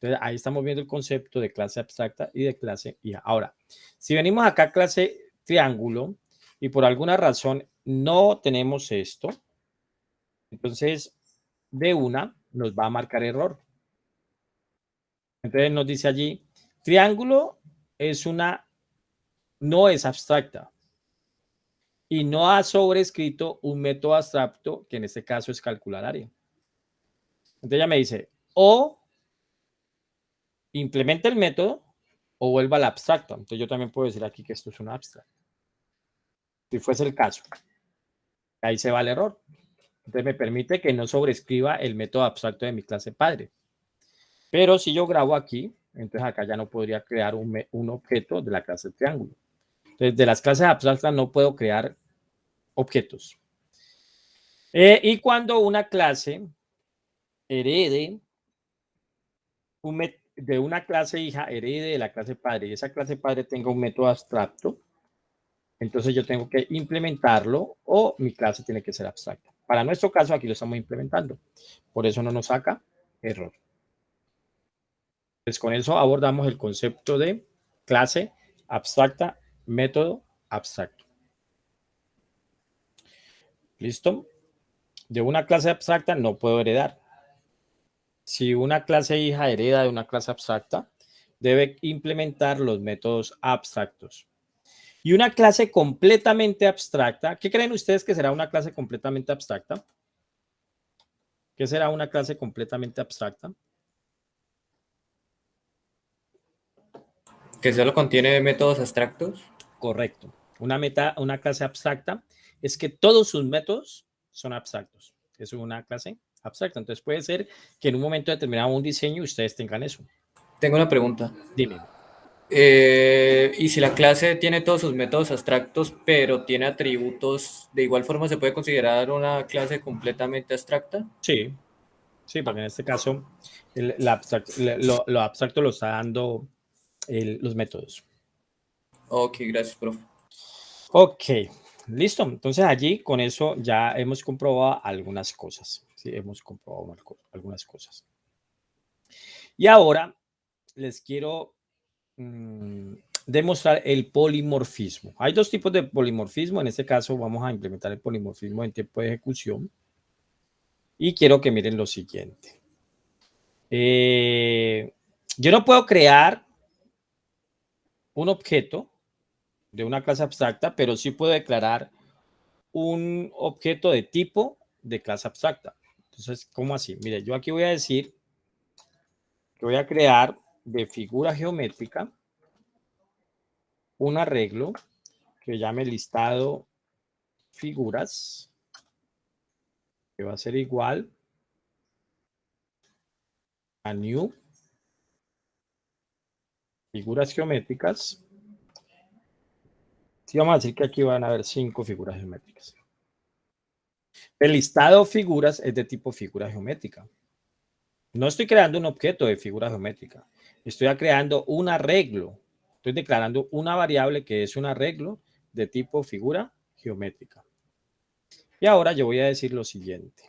Entonces, ahí estamos viendo el concepto de clase abstracta y de clase hija. Ahora, si venimos acá a clase triángulo y por alguna razón no tenemos esto, entonces de una nos va a marcar error. Entonces nos dice allí, triángulo no es abstracta y no ha sobrescrito un método abstracto que en este caso es calcular área. Entonces ella me dice, o implementa el método o vuelva al abstracto. Entonces yo también puedo decir aquí que esto es un abstracto. Si fuese el caso, ahí se va el error. Entonces me permite que no sobrescriba el método abstracto de mi clase padre. Pero si yo grabo aquí, entonces acá ya no podría crear un objeto de la clase triángulo. Entonces, de las clases abstractas no puedo crear objetos. Y cuando una clase herede de una clase hija, herede de la clase padre, y esa clase padre tenga un método abstracto, entonces yo tengo que implementarlo o mi clase tiene que ser abstracta. Para nuestro caso, aquí lo estamos implementando. Por eso no nos saca error. Pues con eso abordamos el concepto de clase abstracta, método abstracto. ¿Listo? De una clase abstracta no puedo heredar. Si una clase hija hereda de una clase abstracta, debe implementar los métodos abstractos. Y una clase completamente abstracta, ¿qué creen ustedes que será una clase completamente abstracta? ¿Qué será una clase completamente abstracta? Que solo contiene métodos abstractos. Correcto. Una clase abstracta es que todos sus métodos son abstractos. Es una clase abstracta. Entonces puede ser que en un momento determinado un diseño ustedes tengan eso. Tengo una pregunta. Dime. Y si la clase tiene todos sus métodos abstractos, pero tiene atributos, ¿de igual forma se puede considerar una clase completamente abstracta? Sí, sí, porque en este caso lo abstracto lo está dando los métodos. Ok, gracias, profe. Ok, listo. Entonces allí con eso ya hemos comprobado algunas cosas. Sí, hemos comprobado algunas cosas. Y ahora les quiero demostrar el polimorfismo. Hay dos tipos de polimorfismo. En este caso vamos a implementar el polimorfismo en tiempo de ejecución. Y quiero que miren lo siguiente. Yo no puedo crear un objeto de una clase abstracta, pero sí puedo declarar un objeto de tipo de clase abstracta. Entonces, ¿cómo así? Mire, yo aquí voy a decir que voy a crear de figura geométrica un arreglo que llame listado figuras, que va a ser igual a new figuras geométricas. Sí, vamos a decir que aquí van a haber 5 figuras geométricas. El listado figuras es de tipo figura geométrica. No estoy creando un objeto de figura geométrica. Estoy creando un arreglo. Estoy declarando una variable que es un arreglo de tipo figura geométrica. Y ahora yo voy a decir lo siguiente.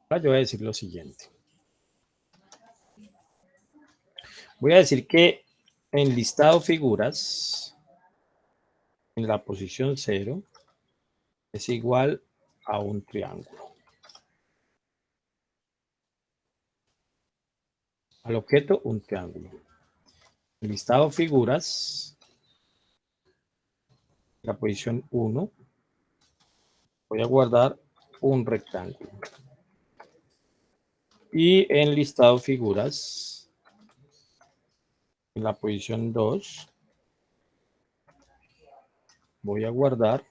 Ahora yo voy a decir lo siguiente. Voy a decir que en listado figuras, en la posición 0, es igual a un triángulo. Al objeto, un triángulo. En listado figuras, la posición 1, voy a guardar un rectángulo. Y en listado figuras, en la posición 2, voy a guardar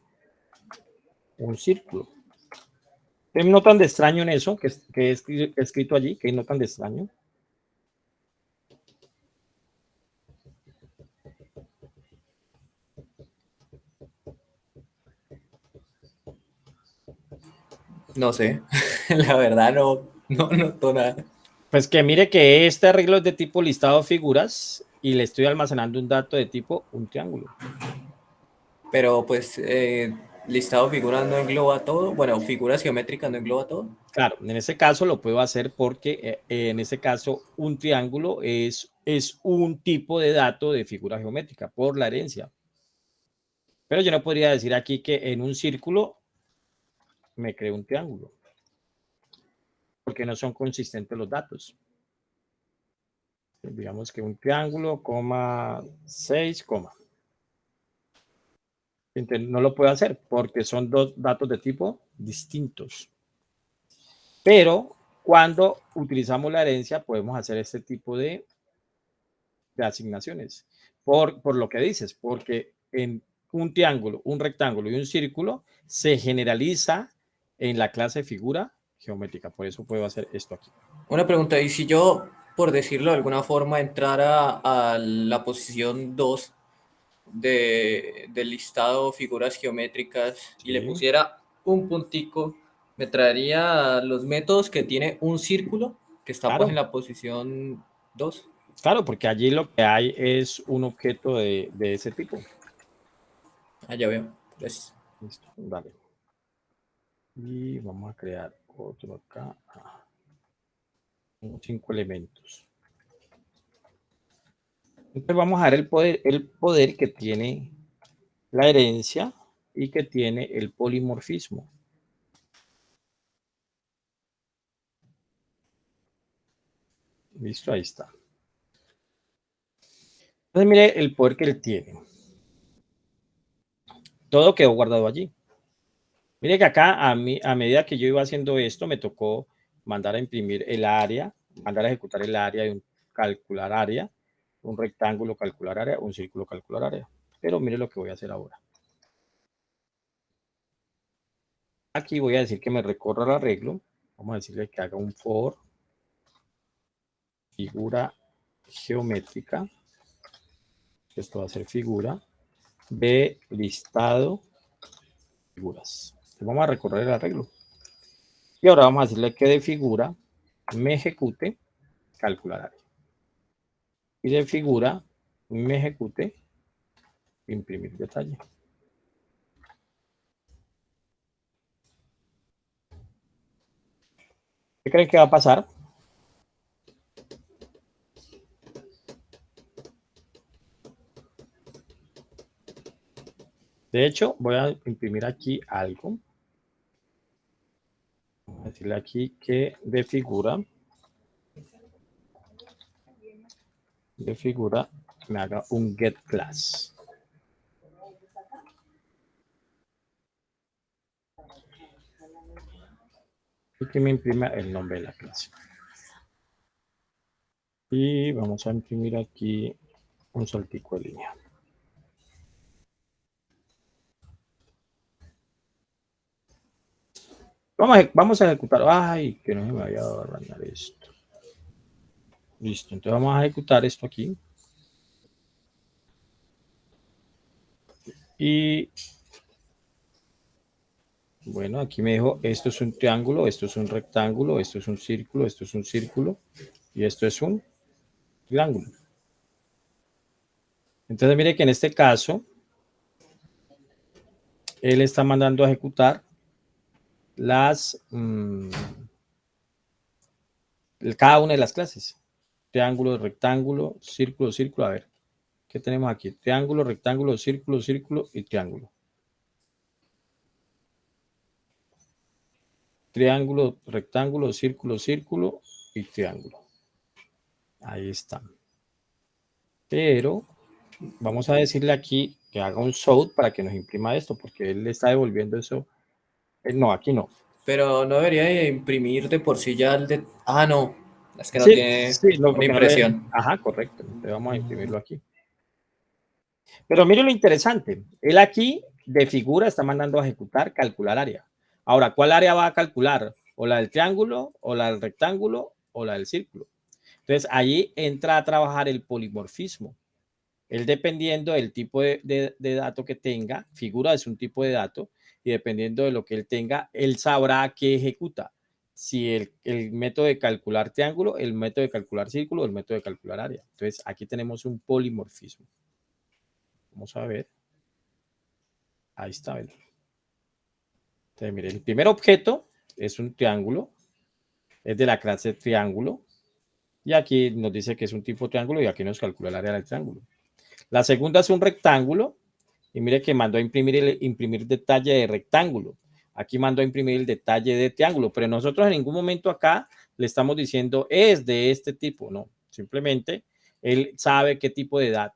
un círculo. ¿Qué notan de extraño en eso que he escrito allí? ¿Qué notan de extraño? No sé, la verdad no noto nada. Pues que mire que este arreglo es de tipo listado figuras y le estoy almacenando un dato de tipo un triángulo. Pero pues listado figuras no engloba todo. Bueno, figuras geométricas no engloba todo. Claro, en ese caso lo puedo hacer porque en ese caso un triángulo es un tipo de dato de figura geométrica por la herencia. Pero yo no podría decir aquí que en un círculo me creo un triángulo, porque no son consistentes los datos. Digamos que un triángulo, 6, no lo puedo hacer porque son dos datos de tipo distintos. Pero cuando utilizamos la herencia podemos hacer este tipo de asignaciones. Por lo que dices, porque en un triángulo, un rectángulo y un círculo se generaliza en la clase figura geométrica. Por eso puedo hacer esto aquí. Una pregunta, y si yo, por decirlo de alguna forma, entrara a la posición 2 del listado figuras geométricas y le Sí, pusiera un puntico, me traería los métodos que tiene un círculo, que está pues en claro. la posición 2. Claro, porque allí lo que hay es un objeto de ese tipo. Ah, ya veo. Gracias. Listo, dale. Y vamos a crear otro acá. 5 elementos. Entonces vamos a ver el poder que tiene la herencia y que tiene el polimorfismo. Listo, ahí está. Entonces mire el poder que él tiene. Todo quedó guardado allí. Mire que acá a medida que yo iba haciendo esto me tocó mandar a imprimir el área, mandar a ejecutar el área y calcular área, un rectángulo calcular área, un círculo calcular área. Pero mire lo que voy a hacer ahora. Aquí voy a decir que me recorra el arreglo. Vamos a decirle que haga un for figura geométrica. Esto va a ser figura de listado figuras. Entonces vamos a recorrer el arreglo. Y ahora vamos a decirle que de figura me ejecute calcular área. Y de figura me ejecute imprimir detalle. ¿Qué creen que va a pasar? De hecho, voy a imprimir aquí algo. Voy a decirle aquí que de figura me haga un get class. Y que me imprima el nombre de la clase. Y vamos a imprimir aquí un saltico de línea. Vamos a ejecutar. Ay, que no se me vaya a dañar esto. Listo, entonces vamos a ejecutar esto aquí. Y bueno, aquí me dijo, esto es un triángulo, esto es un rectángulo, esto es un círculo, esto es un círculo y esto es un triángulo. Entonces mire que en este caso, él está mandando a ejecutar cada una de las clases. Triángulo, rectángulo, círculo, círculo. A ver, ¿qué tenemos aquí? Triángulo, rectángulo, círculo, círculo y triángulo. Triángulo, rectángulo, círculo, círculo y triángulo. Ahí está. Pero vamos a decirle aquí que haga un show para que nos imprima esto, porque él le está devolviendo eso. No, aquí no. Pero no debería de imprimir de por sí ya el de... Ah, no. Es que no Sí, tiene sí, no, una porque no le... impresión. Ajá, correcto. Entonces vamos a imprimirlo aquí. Pero mire lo interesante. Él aquí de figura está mandando a ejecutar, calcular área. Ahora, ¿cuál área va a calcular? ¿O la del triángulo, o la del rectángulo, o la del círculo? Entonces, ahí entra a trabajar el polimorfismo. Él dependiendo del tipo de dato que tenga, figura es un tipo de dato, y dependiendo de lo que él tenga, él sabrá qué ejecuta. Si el método de calcular triángulo, el método de calcular círculo, el método de calcular área. Entonces, aquí tenemos un polimorfismo. Vamos a ver. Ahí está. ¿Ven? Entonces, mire, el primer objeto es un triángulo, es de la clase triángulo, y aquí nos dice que es un tipo triángulo y aquí nos calcula el área del triángulo. La segunda es un rectángulo, y mire que mandó a imprimir detalle de rectángulo. Aquí mandó a imprimir el detalle de triángulo, pero nosotros en ningún momento acá le estamos diciendo es de este tipo, no. Simplemente él sabe qué tipo de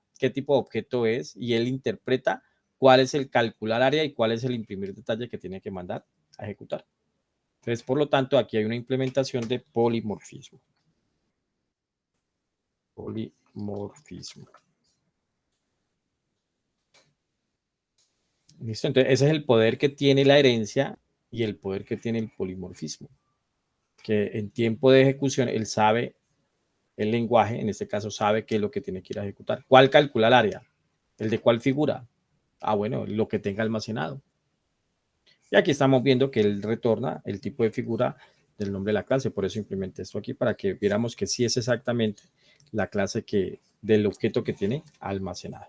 objeto es y él interpreta cuál es el calcular área y cuál es el imprimir detalle que tiene que mandar a ejecutar. Entonces, por lo tanto, aquí hay una implementación de polimorfismo. Polimorfismo. ¿Listo? Entonces, ese es el poder que tiene la herencia y el poder que tiene el polimorfismo. Que en tiempo de ejecución, él sabe el lenguaje, en este caso sabe qué es lo que tiene que ir a ejecutar. ¿Cuál calcula el área? ¿El de cuál figura? Ah, bueno, lo que tenga almacenado. Y aquí estamos viendo que él retorna el tipo de figura del nombre de la clase. Por eso implementé esto aquí para que viéramos que sí es exactamente la clase del objeto que tiene almacenado.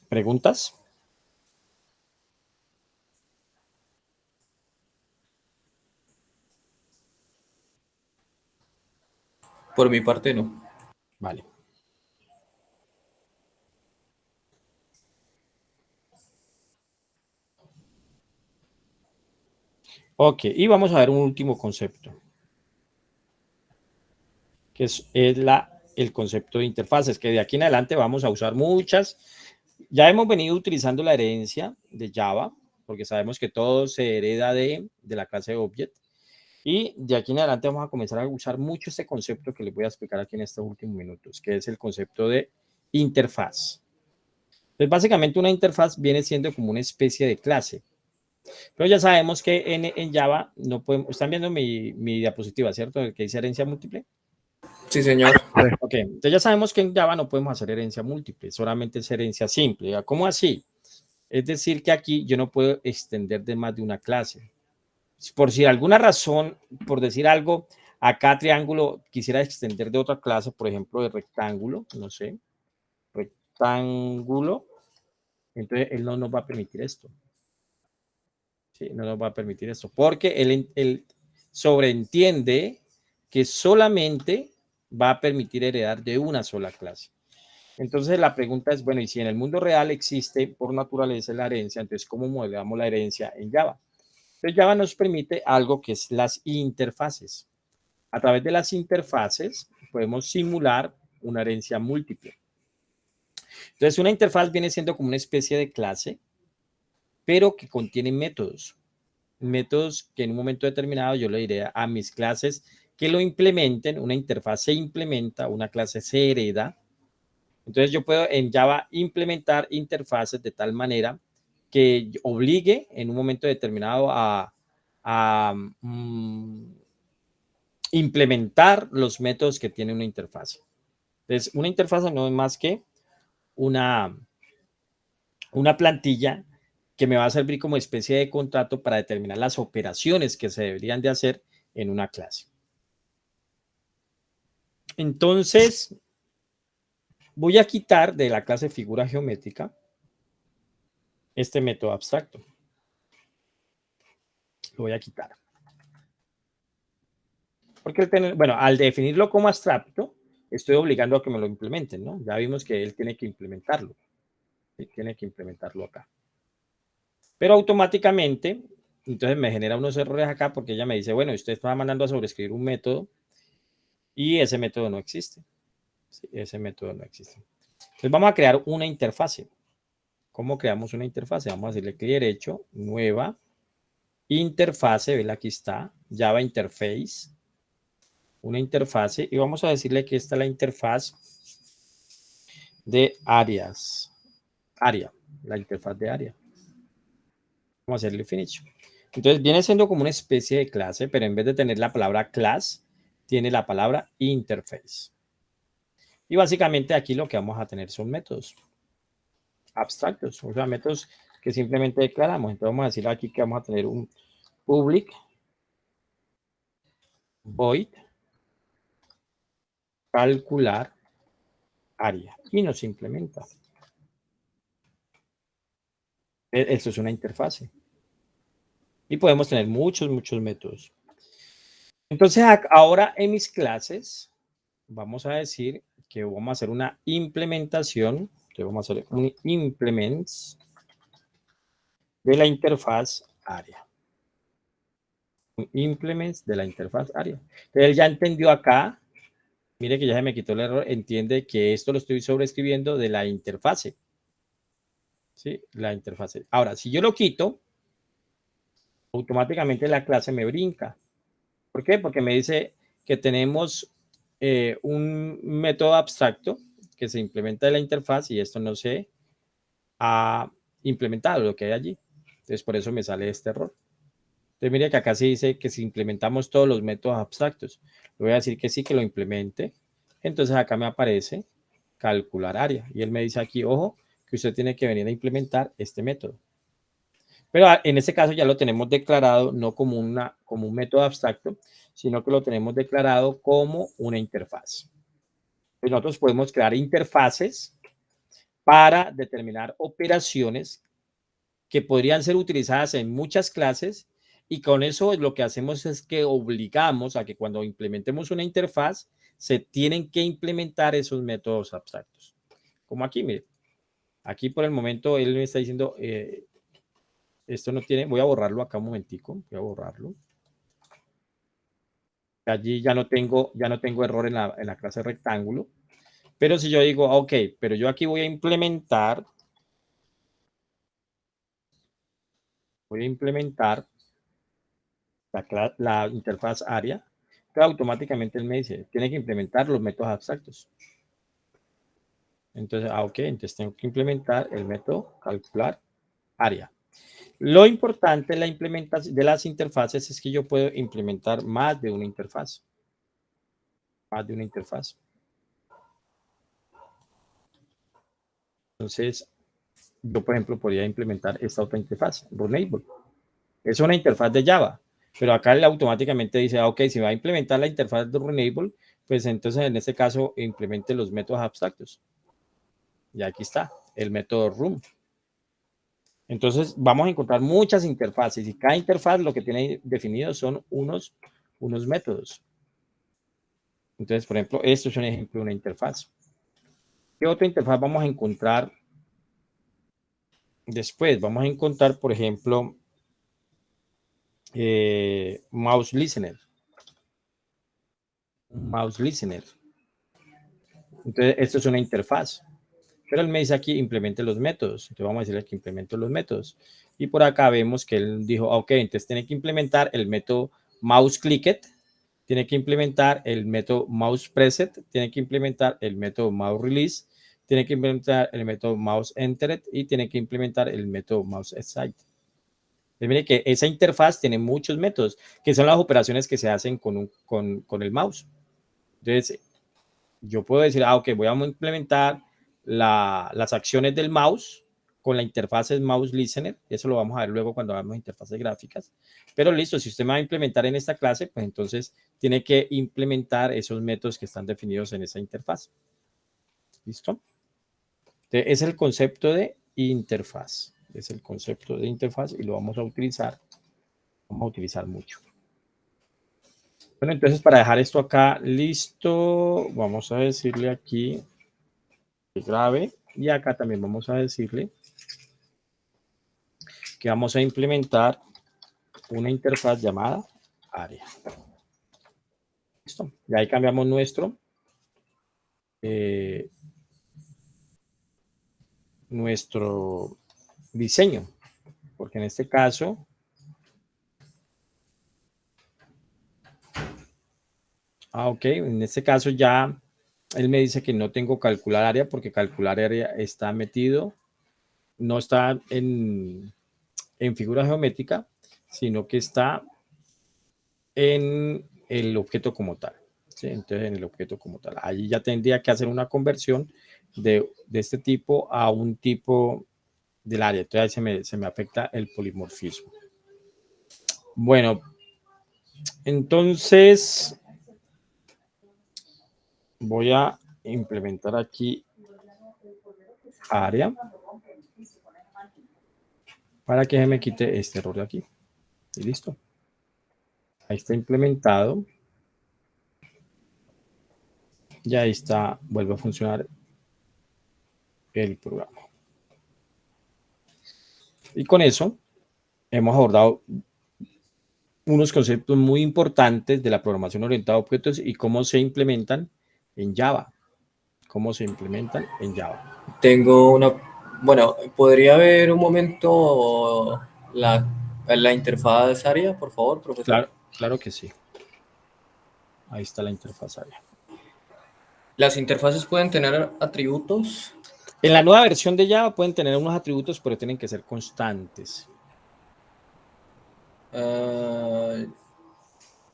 ¿Preguntas? Por mi parte, no. Vale. Ok, y vamos a ver un último concepto, que es el concepto de interfaces, que de aquí en adelante vamos a usar muchas. Ya hemos venido utilizando la herencia de Java, porque sabemos que todo se hereda de la clase Object. Y de aquí en adelante vamos a comenzar a usar mucho este concepto que les voy a explicar aquí en estos últimos minutos, que es el concepto de interfaz. Entonces, básicamente una interfaz viene siendo como una especie de clase. Pero ya sabemos que en Java no podemos... Están viendo mi diapositiva, ¿cierto? El que dice herencia múltiple. Sí, señor. Ok, entonces ya sabemos que en Java no podemos hacer herencia múltiple, solamente es herencia simple. ¿Cómo así? Es decir, que aquí yo no puedo extender de más de una clase. Por si alguna razón, por decir algo, acá triángulo quisiera extender de otra clase, por ejemplo, de rectángulo, no sé, rectángulo, entonces él no nos va a permitir esto. Sí, no nos va a permitir esto, porque él sobreentiende que solamente va a permitir heredar de una sola clase. Entonces la pregunta es, bueno, y si en el mundo real existe por naturaleza la herencia, entonces ¿cómo modelamos la herencia en Java? Entonces Java nos permite algo que es las interfaces. A través de las interfaces podemos simular una herencia múltiple. Entonces una interfaz viene siendo como una especie de clase, pero que contiene métodos. Métodos que en un momento determinado yo le diré a mis clases que lo implementen, una interfaz se implementa, una clase se hereda. Entonces yo puedo en Java implementar interfaces de tal manera que obligue en un momento determinado a implementar los métodos que tiene una interfaz. Entonces una interfaz no es más que una plantilla que me va a servir como especie de contrato para determinar las operaciones que se deberían de hacer en una clase. Entonces, voy a quitar de la clase figura geométrica este método abstracto. Lo voy a quitar. Porque, bueno, al definirlo como abstracto, estoy obligando a que me lo implementen, ¿no? Ya vimos que él tiene que implementarlo. ¿Sí? Tiene que implementarlo acá. Pero automáticamente, entonces me genera unos errores acá porque ella me dice, bueno, usted está mandando a sobreescribir un método y ese método no existe. Sí, ese método no existe. Entonces vamos a crear una interfase. ¿Cómo creamos una interfase? Vamos a decirle clic derecho, nueva, interfase, ¿ves? Aquí está, Java Interface, una interfase, y vamos a decirle que esta es la interfaz de áreas, la interfaz de área. Vamos a hacerle finish. Entonces viene siendo como una especie de clase, pero en vez de tener la palabra class, tiene la palabra interface. Y básicamente aquí lo que vamos a tener son métodos abstractos, o sea, métodos que simplemente declaramos. Entonces vamos a decir aquí que vamos a tener un public void calcular área y nos implementa. Esto es una interfase. Y podemos tener muchos métodos. Entonces ahora en mis clases vamos a decir que vamos a hacer una implementación. Entonces vamos a hacer un implements de la interfaz área. Un implements de la interfaz área. Entonces él ya entendió acá. Mire que ya se me quitó el error. Entiende que esto lo estoy sobreescribiendo de la interfase. ¿Sí? La interfase. Ahora, si yo lo quito, automáticamente la clase me brinca. ¿Por qué? Porque me dice que tenemos un método abstracto que se implementa en la interfaz y esto no se ha implementado lo que hay allí. Entonces, por eso me sale este error. Entonces, mire que acá se dice que si implementamos todos los métodos abstractos, le voy a decir que sí, que lo implemente. Entonces, acá me aparece calcular área. Y él me dice aquí, ojo, que usted tiene que venir a implementar este método. Pero en este caso ya lo tenemos declarado no como un método abstracto, sino que lo tenemos declarado como una interfaz. Pues nosotros podemos crear interfaces para determinar operaciones que podrían ser utilizadas en muchas clases y con eso lo que hacemos es que obligamos a que cuando implementemos una interfaz se tienen que implementar esos métodos abstractos. Como aquí, mire. Aquí por el momento él me está diciendo... esto no tiene, voy a borrarlo acá un momentico, voy a borrarlo. Allí ya no tengo error en la clase rectángulo. Pero si yo digo, ok, pero yo aquí voy a implementar la interfaz área, que automáticamente él me dice, tiene que implementar los métodos abstractos. Entonces, ok, entonces tengo que implementar el método calcular área. Lo importante de la implementación de las interfaces es que yo puedo implementar más de una interfaz. Entonces, yo, por ejemplo, podría implementar esta otra interfaz, Runnable. Es una interfaz de Java, pero acá él automáticamente dice, ok, si va a implementar la interfaz de Runnable, pues entonces en este caso implemente los métodos abstractos. Y aquí está, el método Run. Entonces, vamos a encontrar muchas interfaces y cada interfaz lo que tiene definido son unos métodos. Entonces, por ejemplo, esto es un ejemplo de una interfaz. ¿Qué otra interfaz vamos a encontrar después? Vamos a encontrar, por ejemplo, Mouse Listener. Mouse Listener. Entonces, esto es una interfaz. Pero él me dice aquí, implemente los métodos. Entonces, vamos a decirle que implemente los métodos. Y por acá vemos que él dijo, ok, entonces tiene que implementar el método Mouse Clicket, tiene que implementar el método Mouse Preset, tiene que implementar el método Mouse Release, tiene que implementar el método Mouse Entered y tiene que implementar el método Mouse Excite. Mire que esa interfaz tiene muchos métodos, que son las operaciones que se hacen con el mouse. Entonces, yo puedo decir, ok, voy a implementar las acciones del mouse con la interfaz Mouse Listener. Eso lo vamos a ver luego cuando hagamos interfaces gráficas. Pero listo, si usted me va a implementar en esta clase, pues entonces tiene que implementar esos métodos que están definidos en esa interfaz. ¿Listo? Entonces, es el concepto de interfaz. Es el concepto de interfaz y lo vamos a utilizar. Vamos a utilizar mucho. Bueno, entonces para dejar esto acá listo, vamos a decirle aquí que grabe y acá también vamos a decirle que vamos a implementar una interfaz llamada área. Listo. Y ahí cambiamos nuestro diseño, porque en este caso ok, en este caso ya él me dice que no tengo calcular área porque calcular área está metido, no está en figura geométrica, sino que está en el objeto como tal. ¿Sí? Entonces, en el objeto como tal. Allí ya tendría que hacer una conversión de este tipo a un tipo del área. Entonces, ahí se me afecta el polimorfismo. Bueno, entonces voy a implementar aquí área para que se me quite este error de aquí. Y listo. Ahí está implementado. Y ahí está, vuelve a funcionar el programa. Y con eso hemos abordado unos conceptos muy importantes de la programación orientada a objetos y cómo se implementan en Java. Cómo se implementan en Java. Tengo una... Bueno, ¿podría haber un momento la interfaz área, por favor, profesor? Claro, claro que sí. Ahí está la interfaz área. ¿Las interfaces pueden tener atributos? En la nueva versión de Java pueden tener unos atributos, pero tienen que ser constantes.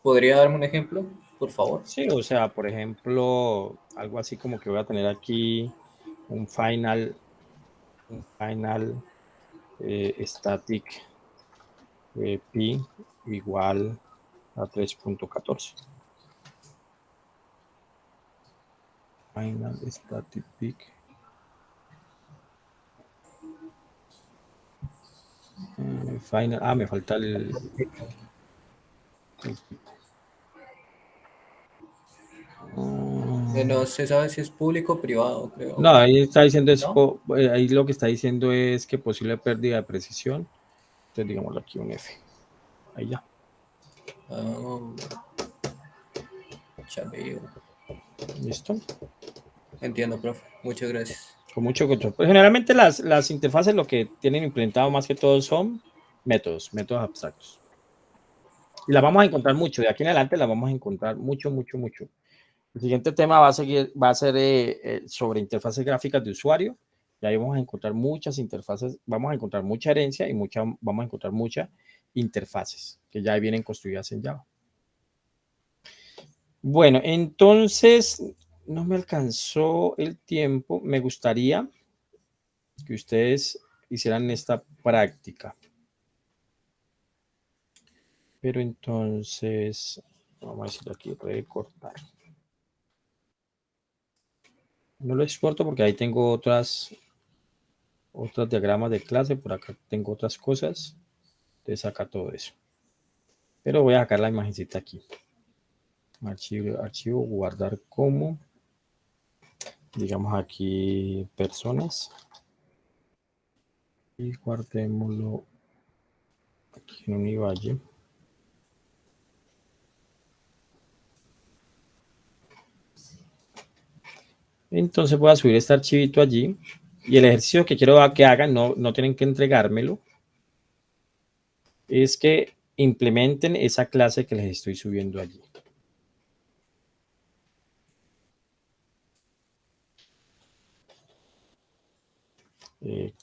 ¿Podría darme un ejemplo, por favor? Sí, o sea, por ejemplo, algo así como que voy a tener aquí un final static pi igual a 3.14. Final static pi. Final, me falta el No se sabe si es público o privado, creo. no, ahí está diciendo ¿No? ahí lo que está diciendo es que posible pérdida de precisión. Entonces, digámoslo aquí un F. Ahí ya. Ya veo. ¿Listo? Entiendo, profe. Muchas gracias. Con mucho gusto. Pues generalmente las interfaces lo que tienen implementado más que todo son métodos abstractos. Y las vamos a encontrar mucho. De aquí en adelante las vamos a encontrar mucho. El siguiente tema va a ser sobre interfaces gráficas de usuario. Y ahí vamos a encontrar muchas interfaces, vamos a encontrar mucha herencia y vamos a encontrar muchas interfaces que ya vienen construidas en Java. Bueno, entonces no me alcanzó el tiempo. Me gustaría que ustedes hicieran esta práctica. Pero entonces, vamos a decirlo aquí, recortar. No lo exporto porque ahí tengo otros diagramas de clase, por acá tengo otras cosas. Entonces saca todo eso. Pero voy a sacar la imagencita aquí. Archivo, guardar como. digamos aquí personas y guardémoslo aquí en Univalle. Entonces voy a subir este archivito allí y el ejercicio que quiero que hagan, no tienen que entregármelo, es que implementen esa clase que les estoy subiendo allí.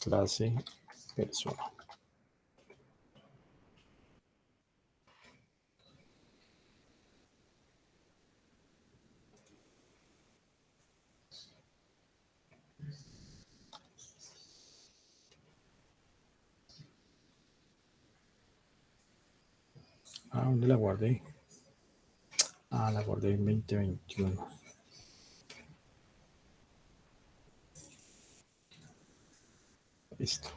Clase persona. ¿Dónde la guardé? La guardé en 2021. Listo.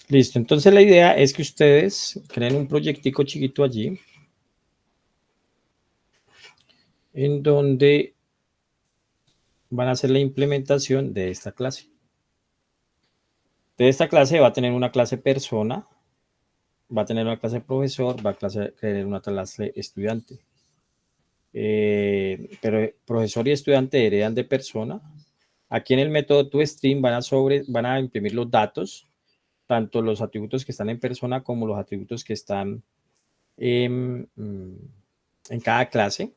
Listo, entonces la idea es que ustedes creen un proyectico chiquito allí en donde van a hacer la implementación de esta clase. De esta clase va a tener una clase persona, va a tener una clase profesor, va a tener una clase estudiante. Pero profesor y estudiante heredan de persona. Aquí en el método toString van a imprimir los datos, tanto los atributos que están en persona como los atributos que están en cada clase.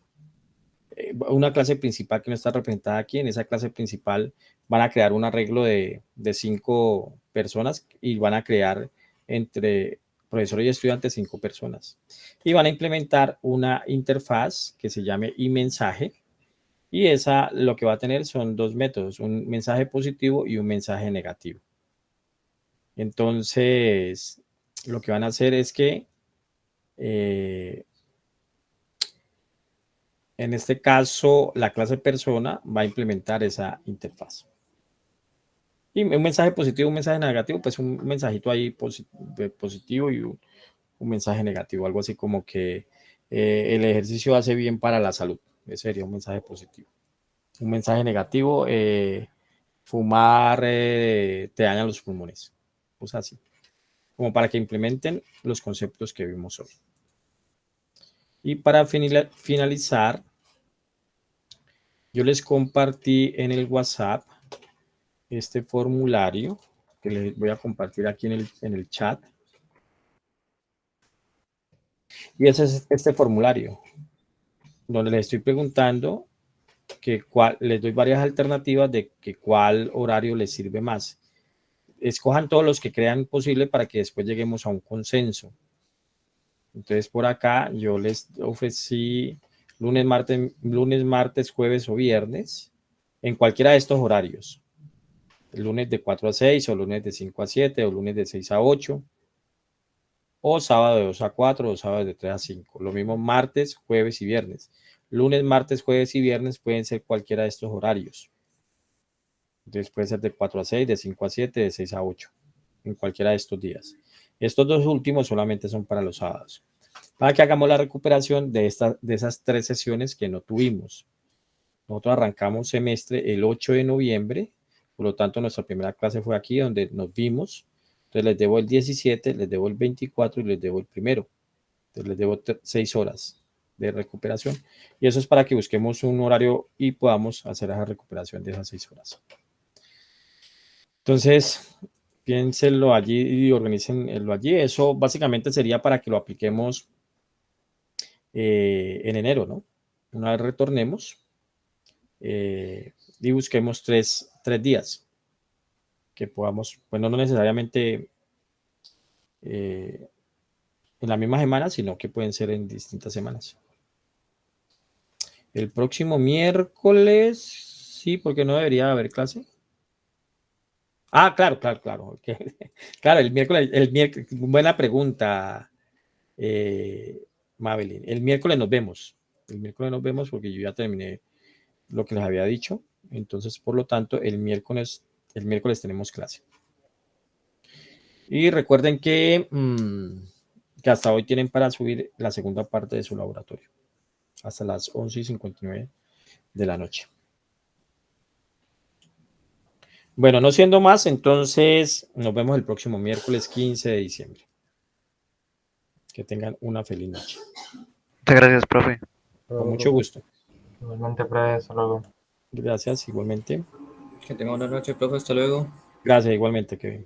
Una clase principal que no está representada aquí, en esa clase principal van a crear un arreglo de 5 personas y van a crear entre profesor y estudiante 5 personas. Y van a implementar una interfaz que se llame iMensaje. Y esa lo que va a tener son 2 métodos, un mensaje positivo y un mensaje negativo. Entonces, lo que van a hacer es que en este caso, la clase persona va a implementar esa interfaz. Y un mensaje positivo, un mensaje negativo, pues un mensajito ahí positivo y un mensaje negativo, algo así como que el ejercicio hace bien para la salud. Ese sería un mensaje positivo. Un mensaje negativo, fumar te daña los pulmones. Pues así, como para que implementen los conceptos que vimos hoy. Y para finalizar, yo les compartí en el WhatsApp este formulario que les voy a compartir aquí en el chat. Y ese es este formulario, donde les estoy preguntando les doy varias alternativas de que cuál horario les sirve más. Escojan todos los que crean posible para que después lleguemos a un consenso. Entonces, por acá yo les ofrecí lunes, martes, jueves o viernes, en cualquiera de estos horarios. El lunes de 4 a 6, o lunes de 5 a 7, o lunes de 6 a 8, o sábado de 2 a 4, o sábado de 3 a 5. Lo mismo martes, jueves y viernes. Lunes, martes, jueves y viernes pueden ser cualquiera de estos horarios. Entonces puede ser de 4 a 6, de 5 a 7, de 6 a 8, en cualquiera de estos días. Estos 2 últimos solamente son para los sábados. Para que hagamos la recuperación de esas 3 sesiones que no tuvimos. Nosotros arrancamos semestre el 8 de noviembre, por lo tanto nuestra primera clase fue aquí donde nos vimos. Entonces les debo el 17, les debo el 24 y les debo el 1. Entonces les debo 6 horas de recuperación. Y eso es para que busquemos un horario y podamos hacer esa recuperación de esas 6 horas. Entonces, piénsenlo allí y organícenlo allí. Eso básicamente sería para que lo apliquemos en enero, ¿no? Una vez retornemos y busquemos 3 días que podamos, bueno, no necesariamente en la misma semana, sino que pueden ser en distintas semanas. El próximo miércoles, sí, porque no debería haber clase. Claro. Okay. Claro, el miércoles, buena pregunta, Mabelin. El miércoles nos vemos. El miércoles nos vemos porque yo ya terminé lo que les había dicho. Entonces, por lo tanto, el miércoles tenemos clase. Y recuerden que hasta hoy tienen para subir la segunda parte de su laboratorio, hasta las 11:59 de la noche. Bueno, no siendo más, entonces nos vemos el próximo miércoles 15 de diciembre. Que tengan una feliz noche. Muchas gracias, profe. Con mucho gusto. Igualmente, profe, hasta luego. Gracias, igualmente. Que tenga una noche, profe. Hasta luego. Gracias, igualmente, Kevin.